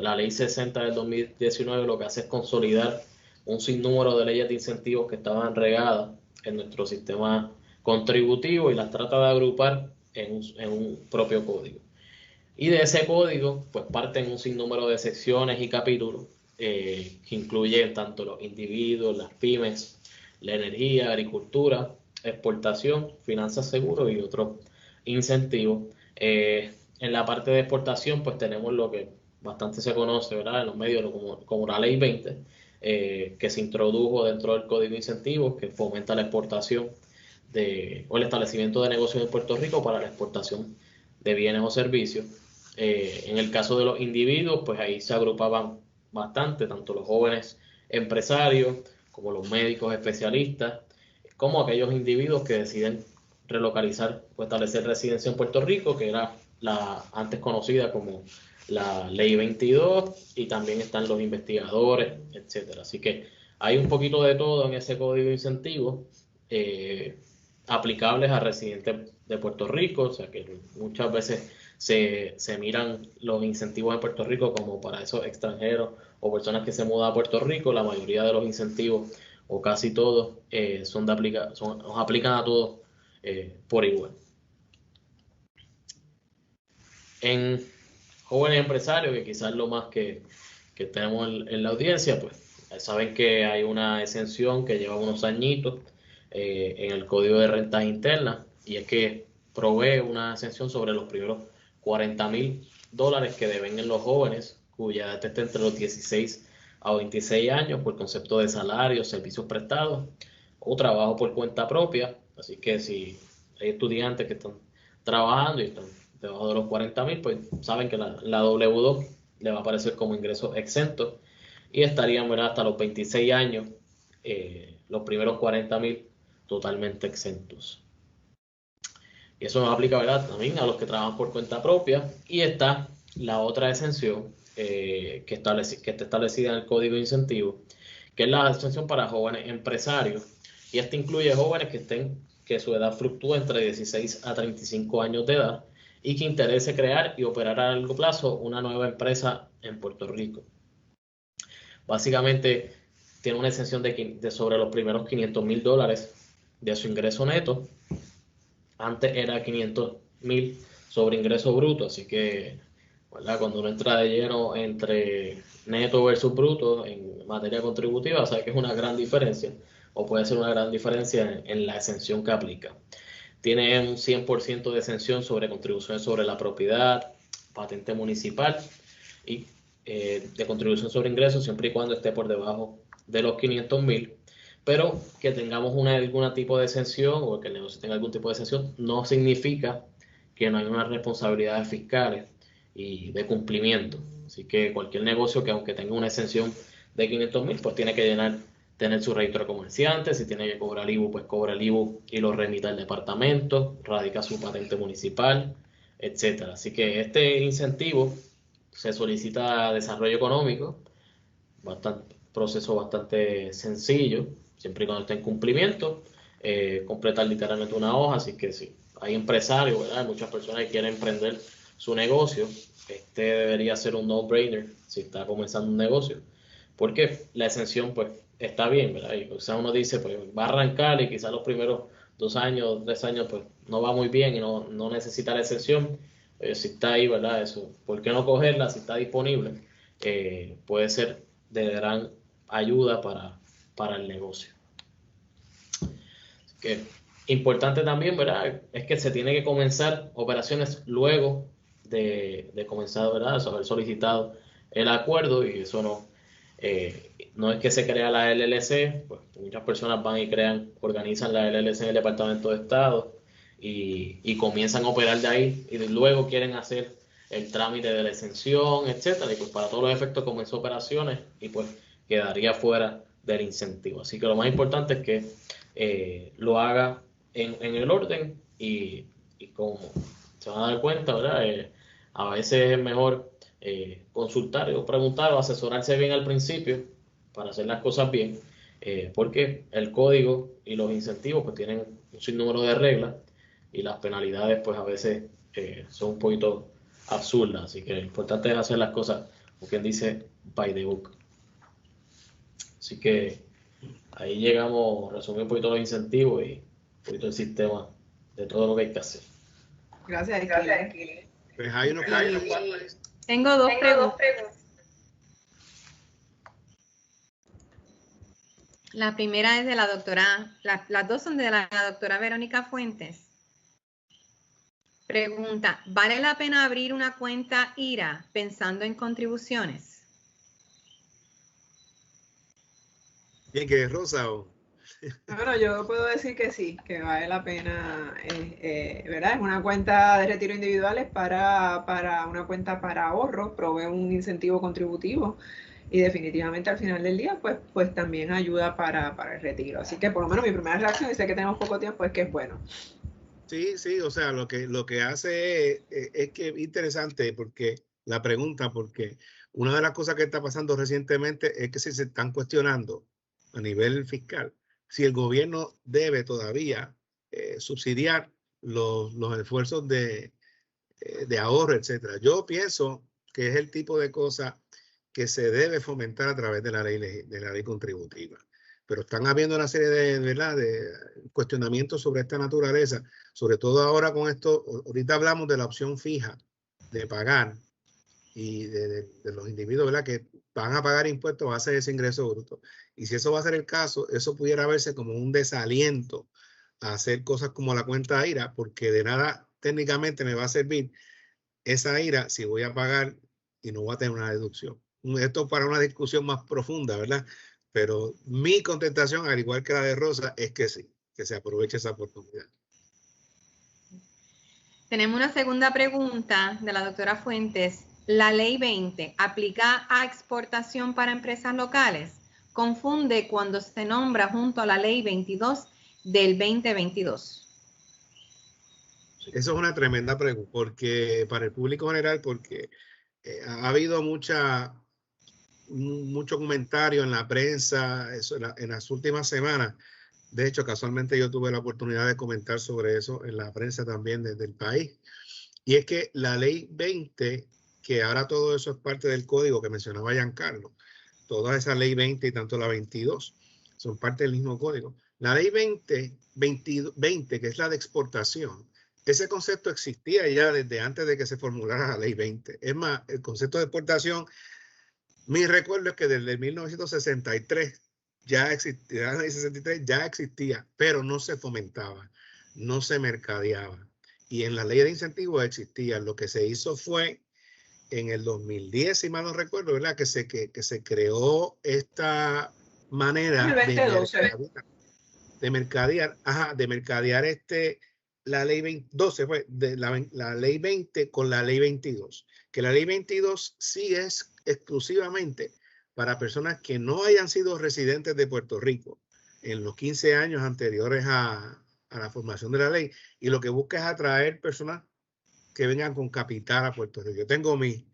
La ley 60 del 2019 lo que hace es consolidar un sinnúmero de leyes de incentivos que estaban regadas en nuestro sistema contributivo y las trata de agrupar en un propio código. Y de ese código, pues parten un sinnúmero de secciones y capítulos que incluyen tanto los individuos, las pymes, la energía, agricultura, exportación, finanzas, seguros y otros incentivos. En la parte de exportación, pues tenemos lo que bastante se conoce, ¿verdad?, en los medios como la Ley 20, que se introdujo dentro del Código de Incentivos, que fomenta la exportación o el establecimiento de negocios en Puerto Rico para la exportación de bienes o servicios. En el caso de los individuos, pues ahí se agrupaban bastante, tanto los jóvenes empresarios como los médicos especialistas, como aquellos individuos que deciden relocalizar o establecer residencia en Puerto Rico, que era la antes conocida como la Ley 22, y también están los investigadores, etcétera. Así que hay un poquito de todo en ese código de incentivos aplicables a residentes de Puerto Rico, o sea que muchas veces se miran los incentivos en Puerto Rico como para esos extranjeros o personas que se mudan a Puerto Rico. La mayoría de los incentivos, o casi todos, nos aplican a todos por igual. En jóvenes empresarios, que quizás lo más que tenemos en la audiencia, pues saben que hay una exención que lleva unos añitos en el Código de Rentas Internas, y es que provee una exención sobre los primeros $40,000 que deben los jóvenes cuya edad esté entre los 16 a 26 años por concepto de salarios, servicios prestados o trabajo por cuenta propia. Así que si hay estudiantes que están trabajando y están debajo de los 40,000, pues saben que la W2 le va a aparecer como ingreso exento y estarían, ¿verdad?, hasta los 26 años, los primeros 40,000 totalmente exentos. Y eso nos aplica, ¿verdad?, también a los que trabajan por cuenta propia. Y está la otra exención que está establecida en el Código de Incentivos, que es la exención para jóvenes empresarios. Y esta incluye jóvenes que su edad fluctúa entre 16 a 35 años de edad y que interese crear y operar a largo plazo una nueva empresa en Puerto Rico. Básicamente tiene una exención de sobre los primeros $500,000 de su ingreso neto. Antes era 500,000 sobre ingreso bruto, así que, ¿verdad?, cuando uno entra de lleno entre neto versus bruto en materia contributiva, sabe que es una gran diferencia, o puede ser una gran diferencia en la exención que aplica. Tiene un 100% de exención sobre contribuciones sobre la propiedad, patente municipal y de contribución sobre ingresos, siempre y cuando esté por debajo de los 500,000. Pero que tengamos algún tipo de exención o que el negocio tenga algún tipo de exención no significa que no hay unas responsabilidades fiscales y de cumplimiento. Así que cualquier negocio que, aunque tenga una exención de 500,000, pues tiene que tener su registro de comerciante. Si tiene que cobrar IVU, pues cobra el IVU y lo remite al departamento, radica su patente municipal, etcétera. Así que este incentivo se solicita desarrollo económico, proceso bastante sencillo, siempre y cuando esté en cumplimiento, completar literalmente una hoja. Así que si hay empresarios, ¿verdad?, hay muchas personas que quieren emprender su negocio, este debería ser un no-brainer si está comenzando un negocio, porque la exención pues está bien, ¿verdad? Y quizás uno dice, pues va a arrancar y quizás los primeros 2 años, 3 años, pues no va muy bien y no necesita la exención. Si está ahí, ¿verdad? Eso, ¿por qué no cogerla si está disponible? Puede ser de gran ayuda para el negocio. Así que importante también, ¿verdad?, es que se tiene que comenzar operaciones luego de comenzar, ¿verdad?, haber solicitado el acuerdo. Y eso no es que se crea la LLC, pues muchas personas van y organizan la LLC en el Departamento de Estado y comienzan a operar de ahí y luego quieren hacer el trámite de la exención, etcétera, y pues para todos los efectos comenzó operaciones y pues quedaría fuera del incentivo. Así que lo más importante es que lo haga en el orden y como se van a dar cuenta, ¿verdad? A veces es mejor consultar o preguntar o asesorarse bien al principio para hacer las cosas bien, porque el código y los incentivos pues tienen un sinnúmero de reglas y las penalidades pues a veces son un poquito absurdas. Así que lo importante es hacer las cosas como quien dice, by the book. Así que ahí llegamos, resumí un poquito los incentivos y un poquito el sistema de todo lo que hay que hacer. Gracias, Kili. Pues hay unos cuantos. Tengo dos preguntas. La primera es de la doctora, las dos son de la doctora Verónica Fuentes. Pregunta, ¿vale la pena abrir una cuenta IRA pensando en contribuciones? ¿Quién que es Rosa o? Bueno, yo puedo decir que sí, que vale la pena, ¿verdad? Es una cuenta de retiro individuales para una cuenta para ahorro, provee un incentivo contributivo y definitivamente al final del día, pues también ayuda para el retiro. Así que por lo menos mi primera reacción, y sé que tenemos poco tiempo, es que es bueno. Sí, o sea, lo que hace es que es interesante porque la pregunta, porque una de las cosas que está pasando recientemente es que se están cuestionando a nivel fiscal si el gobierno debe todavía subsidiar los esfuerzos de ahorro, etcétera. Yo pienso que es el tipo de cosa que se debe fomentar a través de la ley contributiva. Pero están habiendo una serie de cuestionamientos sobre esta naturaleza, sobre todo ahora con esto. Ahorita hablamos de la opción fija de pagar y de los individuos, ¿verdad?, que van a pagar impuestos a base de ese ingreso bruto. Y si eso va a ser el caso, eso pudiera verse como un desaliento a hacer cosas como la cuenta IRA, porque de nada técnicamente me va a servir esa IRA si voy a pagar y no voy a tener una deducción. Esto para una discusión más profunda, ¿verdad? Pero mi contestación, al igual que la de Rosa, es que sí, que se aproveche esa oportunidad. Tenemos una segunda pregunta de la doctora Fuentes. ¿La ley 20 aplica a exportación para empresas locales? Confunde cuando se nombra junto a la ley 22 del 2022. Eso es una tremenda pregunta, porque para el público general, porque ha habido mucho comentario en la prensa en las últimas semanas. De hecho, casualmente yo tuve la oportunidad de comentar sobre eso en la prensa también desde el país. Y es que la ley 20, que ahora todo eso es parte del código que mencionaba Giancarlo, toda esa ley 20 y tanto la 22 son parte del mismo código. La ley 20, que es la de exportación, ese concepto existía ya desde antes de que se formulara la ley 20. Es más, el concepto de exportación, mi recuerdo es que desde 1963 ya existía, ya existía, pero no se fomentaba, no se mercadeaba. Y en la ley de incentivos existía. Lo que se hizo fue en el 2010, si mal no recuerdo, ¿verdad?, que se creó esta manera de mercadear la ley 12 fue de la ley 20 con la ley 22, que la ley 22 sí es exclusivamente para personas que no hayan sido residentes de Puerto Rico en los 15 años anteriores a la formación de la ley, y lo que busca es atraer personas que vengan con capital a Puerto Rico. Yo tengo mis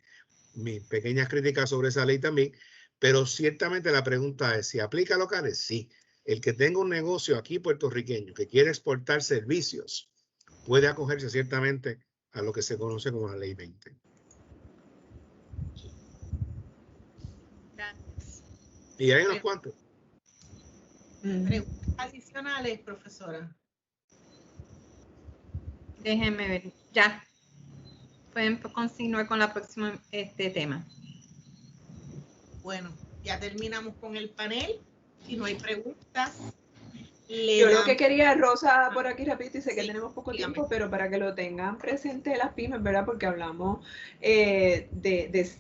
pequeñas críticas sobre esa ley también, pero ciertamente la pregunta es, ¿si aplica a locales? Sí. El que tenga un negocio aquí puertorriqueño que quiere exportar servicios puede acogerse ciertamente a lo que se conoce como la ley 20. Gracias. Y hay unos cuantos. Preguntas adicionales, profesora. Déjenme ver. Ya. Pueden continuar con la próxima tema. Bueno, ya terminamos con el panel. Si no hay preguntas, yo lo que quería, Rosa, por aquí rapidito, y sé que sí, tenemos poco dígame. tiempo, pero para que lo tengan presente las pymes, ¿verdad? Porque hablamos de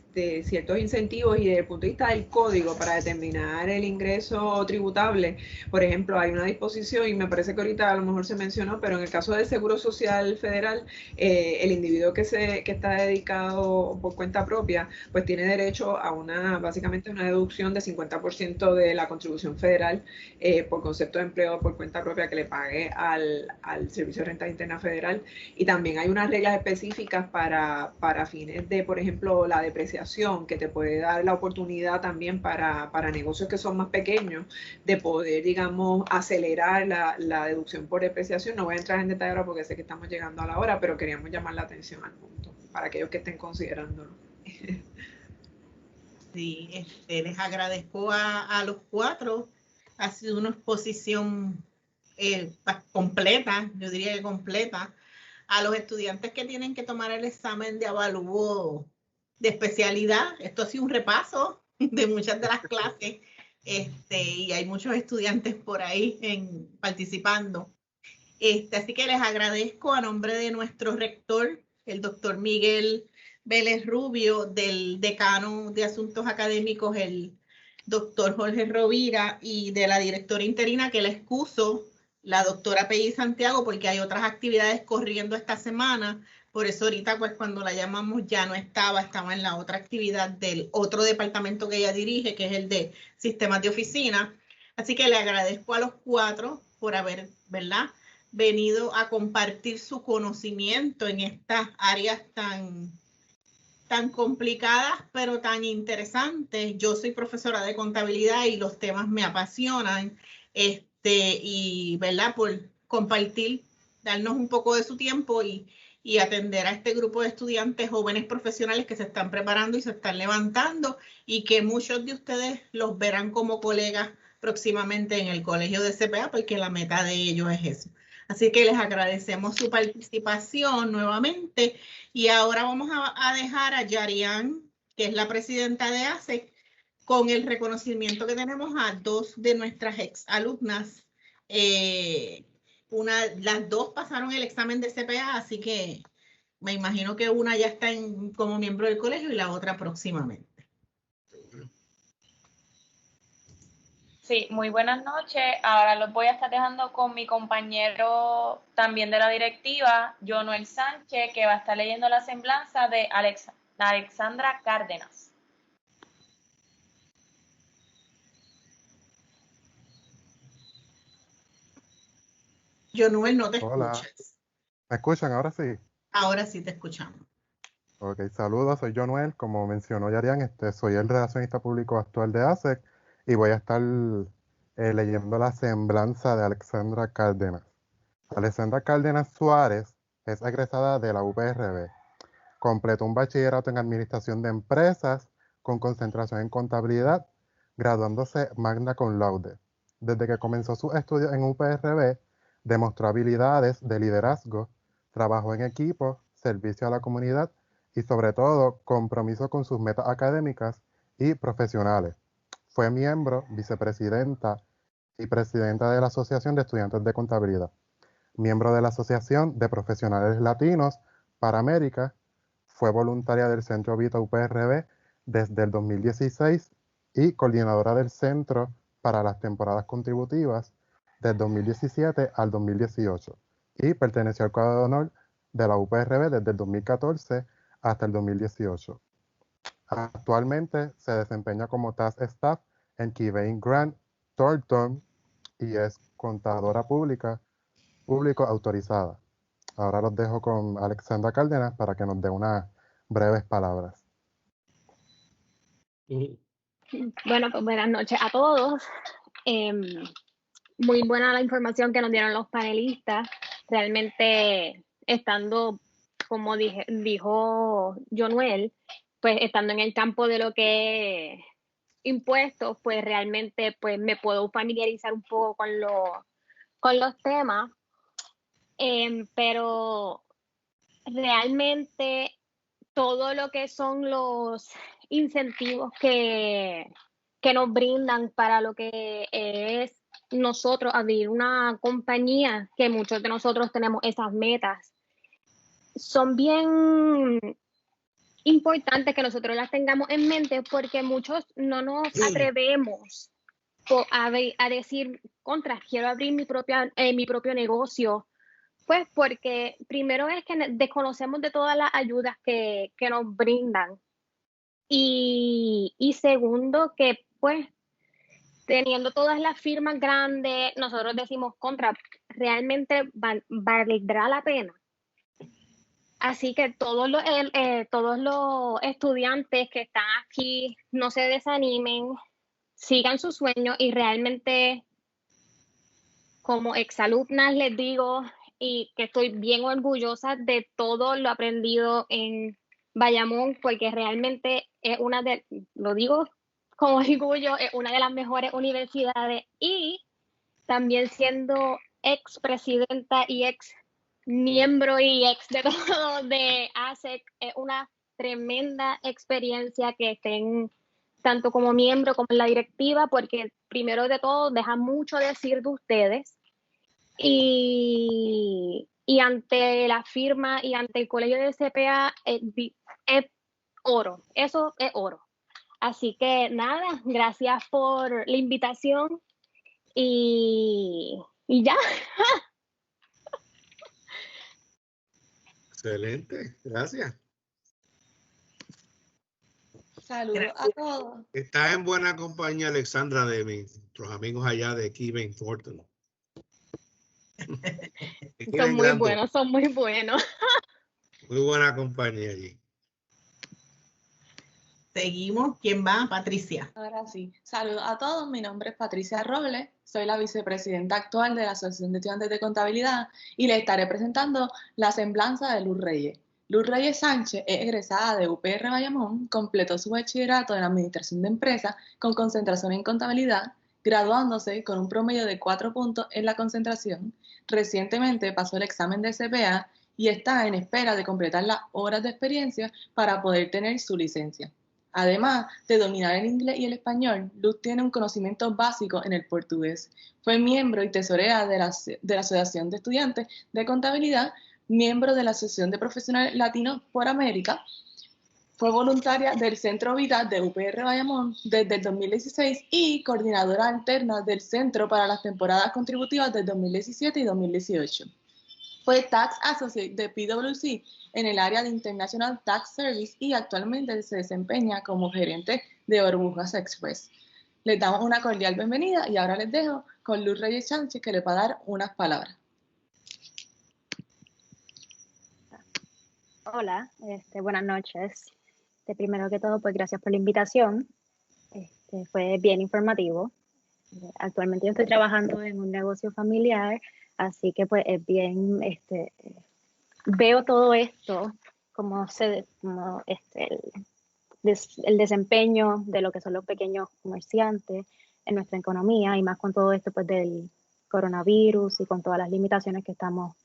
ciertos incentivos y desde el punto de vista del código para determinar el ingreso tributable. Por ejemplo, hay una disposición, y me parece que ahorita a lo mejor se mencionó, pero en el caso del Seguro Social Federal, el individuo que está dedicado por cuenta propia, pues tiene derecho a básicamente una deducción de 50% de la contribución federal por concepto de empleo por cuenta propia que le pague al Servicio de Renta Interna Federal. Y también hay unas reglas específicas para fines de, por ejemplo, la depreciación, que te puede dar la oportunidad también para negocios que son más pequeños de poder, digamos, acelerar la deducción por depreciación. No voy a entrar en detalle ahora porque sé que estamos llegando a la hora, pero queríamos llamar la atención al punto para aquellos que estén considerándolo. sí, les agradezco a los cuatro. Ha sido una exposición completa, yo diría que completa, a los estudiantes que tienen que tomar el examen de avalúo de especialidad. Esto ha sido un repaso de muchas de las clases, y hay muchos estudiantes por ahí participando. Así que les agradezco a nombre de nuestro rector, el doctor Miguel Vélez Rubio, del decano de Asuntos Académicos, el doctor Jorge Rovira, y de la directora interina, que la excuso, la doctora Peggy Santiago, porque hay otras actividades corriendo esta semana. Por eso ahorita, pues cuando la llamamos ya no estaba en la otra actividad del otro departamento que ella dirige, que es el de sistemas de oficina. Así que le agradezco a los cuatro por haber, ¿verdad?, venido a compartir su conocimiento en estas áreas tan complicadas, pero tan interesantes. Yo soy profesora de contabilidad y los temas me apasionan, y, ¿verdad?, por compartir, darnos un poco de su tiempo y atender a este grupo de estudiantes jóvenes profesionales que se están preparando y se están levantando, y que muchos de ustedes los verán como colegas próximamente en el colegio de CPA, porque la meta de ellos es eso. Así que les agradecemos su participación nuevamente, y ahora vamos a dejar a Yarian, que es la presidenta de ASEC, con el reconocimiento que tenemos a dos de nuestras ex alumnas. Las dos pasaron el examen de CPA, así que me imagino que una ya está como miembro del colegio y la otra próximamente. Sí, muy buenas noches. Ahora los voy a estar dejando con mi compañero también de la directiva, Jonuel Sánchez, que va a estar leyendo la semblanza de Alexandra Cárdenas. Jonuel, no te Hola. escuchas. ¿Me escuchan? Ahora sí. Ahora sí te escuchamos. Ok, saludos, soy Jonuel. Como mencionó Yarian, soy el relacionista público actual de ASEC y voy a estar leyendo la semblanza de Alexandra Cárdenas. Alexandra Cárdenas Suárez es egresada de la UPRB. Completó un bachillerato en Administración de Empresas con concentración en Contabilidad, graduándose magna cum laude. Desde que comenzó sus estudios en UPRB, demostró habilidades de liderazgo, trabajo en equipo, servicio a la comunidad y sobre todo compromiso con sus metas académicas y profesionales. Fue miembro, vicepresidenta y presidenta de la Asociación de Estudiantes de Contabilidad, miembro de la Asociación de Profesionales Latinos para América, fue voluntaria del Centro Vita UPRB desde el 2016 y coordinadora del Centro para las temporadas contributivas del 2017 al 2018 y perteneció al cuadro de honor de la UPRB desde el 2014 hasta el 2018. Actualmente se desempeña como Task Staff en Keybank Grant Thornton y es contadora público autorizada. Ahora los dejo con Alexandra Cárdenas para que nos dé unas breves palabras. Bueno, pues buenas noches a todos. Muy buena la información que nos dieron los panelistas. Realmente estando, como dijo Jonuel, pues estando en el campo de lo que es impuestos, pues realmente pues me puedo familiarizar un poco con los temas, pero realmente todo lo que son los incentivos que nos brindan para lo que es nosotros abrir una compañía, que muchos de nosotros tenemos esas metas, son bien importantes que nosotros las tengamos en mente, porque muchos no nos atrevemos a decir, quiero abrir mi propio negocio, pues porque primero es que desconocemos de todas las ayudas que nos brindan, y segundo que pues teniendo todas las firmas grandes, nosotros decimos, realmente valdrá la pena. Así que todos los estudiantes que están aquí no se desanimen, sigan sus sueños, y realmente como exalumnas les digo, y que estoy bien orgullosa de todo lo aprendido en Bayamón, porque realmente es lo digo con orgullo, es una de las mejores universidades, y también siendo ex presidenta y ex miembro y ex de todo de ASEC, es una tremenda experiencia que estén tanto como miembro como en la directiva, porque primero de todo deja mucho decir de ustedes, y ante la firma y ante el colegio de CPA es oro, eso es oro. Así que nada, gracias por la invitación y ya. Excelente, gracias. Saludos a todos. Está en buena compañía, Alexandra, de nuestros amigos allá de Kevin Thornton. Son muy buenos, son muy buenos. Muy buena compañía allí. Seguimos. ¿Quién va? Patricia. Ahora sí. Saludos a todos. Mi nombre es Patricia Robles. Soy la vicepresidenta actual de la Asociación de Estudiantes de Contabilidad y le estaré presentando la semblanza de Luz Reyes. Luz Reyes Sánchez es egresada de UPR Bayamón, completó su bachillerato en Administración de Empresas con concentración en Contabilidad, graduándose con un promedio de 4 puntos en la concentración. Recientemente pasó el examen de CPA y está en espera de completar las horas de experiencia para poder tener su licencia. Además de dominar el inglés y el español, Luz tiene un conocimiento básico en el portugués. Fue miembro y tesorera de la Asociación de Estudiantes de Contabilidad, miembro de la Asociación de Profesionales Latinos por América. Fue voluntaria del Centro Vita de UPR Bayamón desde el 2016 y coordinadora alterna del Centro para las temporadas contributivas del 2017 y 2018. Fue Tax Associate de PwC en el área de International Tax Service y actualmente se desempeña como gerente de Burbujas Express. Les damos una cordial bienvenida y ahora les dejo con Luz Reyes Sánchez, que le va a dar unas palabras. Hola, buenas noches. Primero que todo, pues gracias por la invitación. Fue bien informativo. Actualmente yo estoy trabajando en un negocio familiar, así que pues es bien, veo todo esto, el desempeño de lo que son los pequeños comerciantes en nuestra economía, y más con todo esto pues del coronavirus y con todas las limitaciones que estamos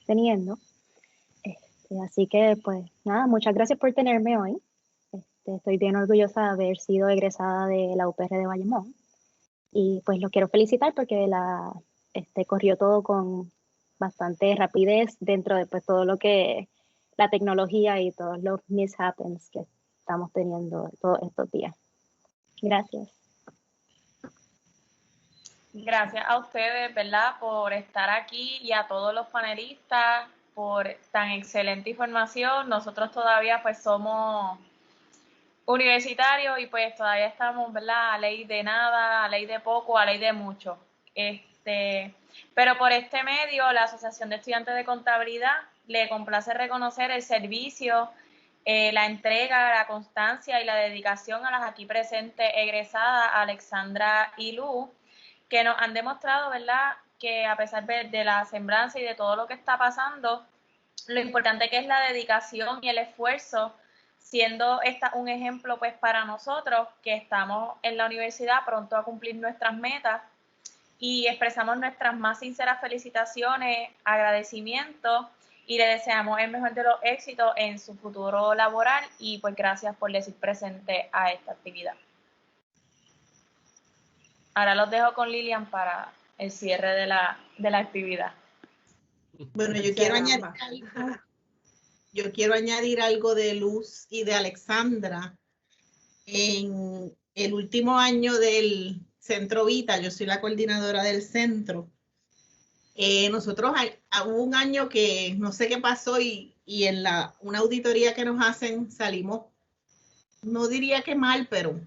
teniendo. Así que pues nada, muchas gracias por tenerme hoy. Estoy bien orgullosa de haber sido egresada de la UPR de Bayamón y pues los quiero felicitar porque corrió todo con bastante rapidez dentro de pues todo lo que la tecnología y todos los mishaps que estamos teniendo todos estos días. Gracias. Gracias a ustedes, ¿verdad?, por estar aquí, y a todos los panelistas por tan excelente información. Nosotros todavía pues somos universitarios y pues todavía estamos, ¿verdad?, a ley de nada, a ley de poco, a ley de mucho. Pero por este medio, la Asociación de Estudiantes de Contabilidad le complace reconocer el servicio, la entrega, la constancia y la dedicación a las aquí presentes egresadas, Alexandra y Luz, que nos han demostrado, ¿verdad?, que a pesar de la semblanza y de todo lo que está pasando, lo importante que es la dedicación y el esfuerzo, siendo esta un ejemplo pues para nosotros que estamos en la universidad pronto a cumplir nuestras metas, y expresamos nuestras más sinceras felicitaciones, agradecimientos, y le deseamos el mejor de los éxitos en su futuro laboral, y pues gracias por decir presente a esta actividad. Ahora los dejo con Lilian para el cierre de la actividad. Bueno, yo quiero añadir algo de Luz y de Alexandra. En el último año del Centro Vita, yo soy la coordinadora del centro. Nosotros hubo un año que no sé qué pasó y en una auditoría que nos hacen salimos, no diría que mal, pero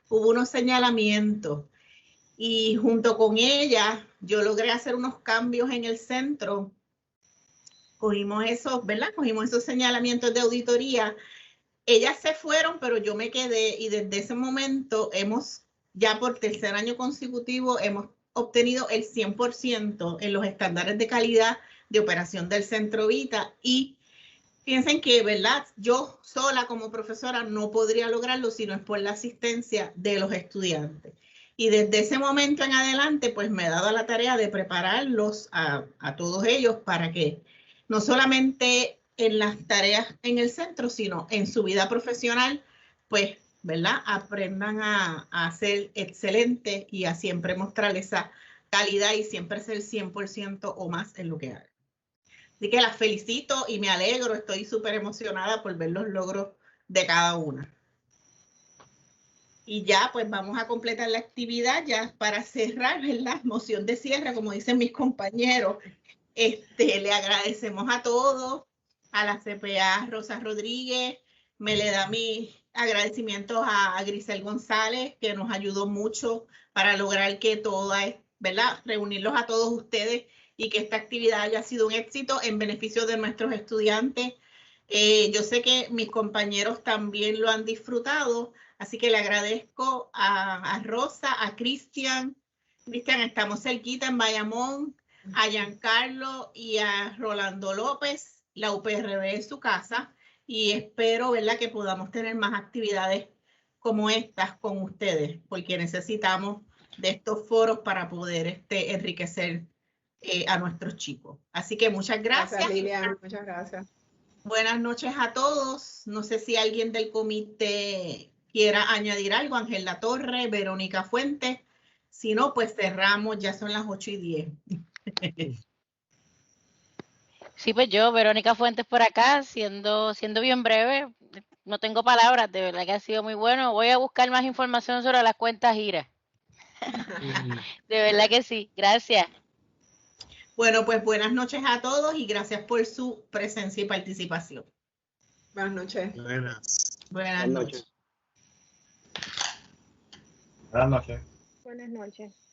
hubo unos señalamientos. Y junto con ella, yo logré hacer unos cambios en el centro. Cogimos esos, ¿verdad? Cogimos esos señalamientos de auditoría. Ellas se fueron, pero yo me quedé, y desde ese momento ya por tercer año consecutivo, hemos obtenido el 100% en los estándares de calidad de operación del Centro Vita, y Piensen que, ¿verdad? Yo sola como profesora no podría lograrlo si no es por la asistencia de los estudiantes. Y desde ese momento en adelante, pues me he dado la tarea de prepararlos a todos ellos para que no solamente en las tareas en el centro, sino en su vida profesional, pues, ¿verdad? Aprendan a ser excelentes y a siempre mostrar esa calidad y siempre ser 100% o más en lo que hagan. Así que las felicito y me alegro, estoy súper emocionada por ver los logros de cada una. Y ya, pues vamos a completar la actividad ya para cerrar, ¿verdad? Moción de cierre, como dicen mis compañeros. Le agradecemos a todos, a la CPA Rosa Rodríguez, me le da mis agradecimientos a Grisel González, que nos ayudó mucho para lograr que ¿verdad? Reunirlos a todos ustedes y que esta actividad haya sido un éxito en beneficio de nuestros estudiantes. Yo sé que mis compañeros también lo han disfrutado, así que le agradezco a Rosa, a Cristian. Cristian, estamos cerquita en Bayamón, a Giancarlo y a Rolando López. La UPRB es su casa y espero, ¿verdad?, que podamos tener más actividades como estas con ustedes, porque necesitamos de estos foros para poder enriquecer a nuestros chicos. Así que muchas gracias. Gracias, Lilian. Muchas gracias. Buenas noches a todos. No sé si alguien del comité quiera añadir algo. Ángel Latorre, Verónica Fuentes. Si no, pues cerramos. Ya son las 8:10. Sí, pues yo, Verónica Fuentes por acá, siendo bien breve. No tengo palabras, de verdad que ha sido muy bueno. Voy a buscar más información sobre las cuentas giras. De verdad que sí. Gracias. Bueno, pues buenas noches a todos y gracias por su presencia y participación. Buenas noches. Buenas noches. Buenas noches. Buenas noches.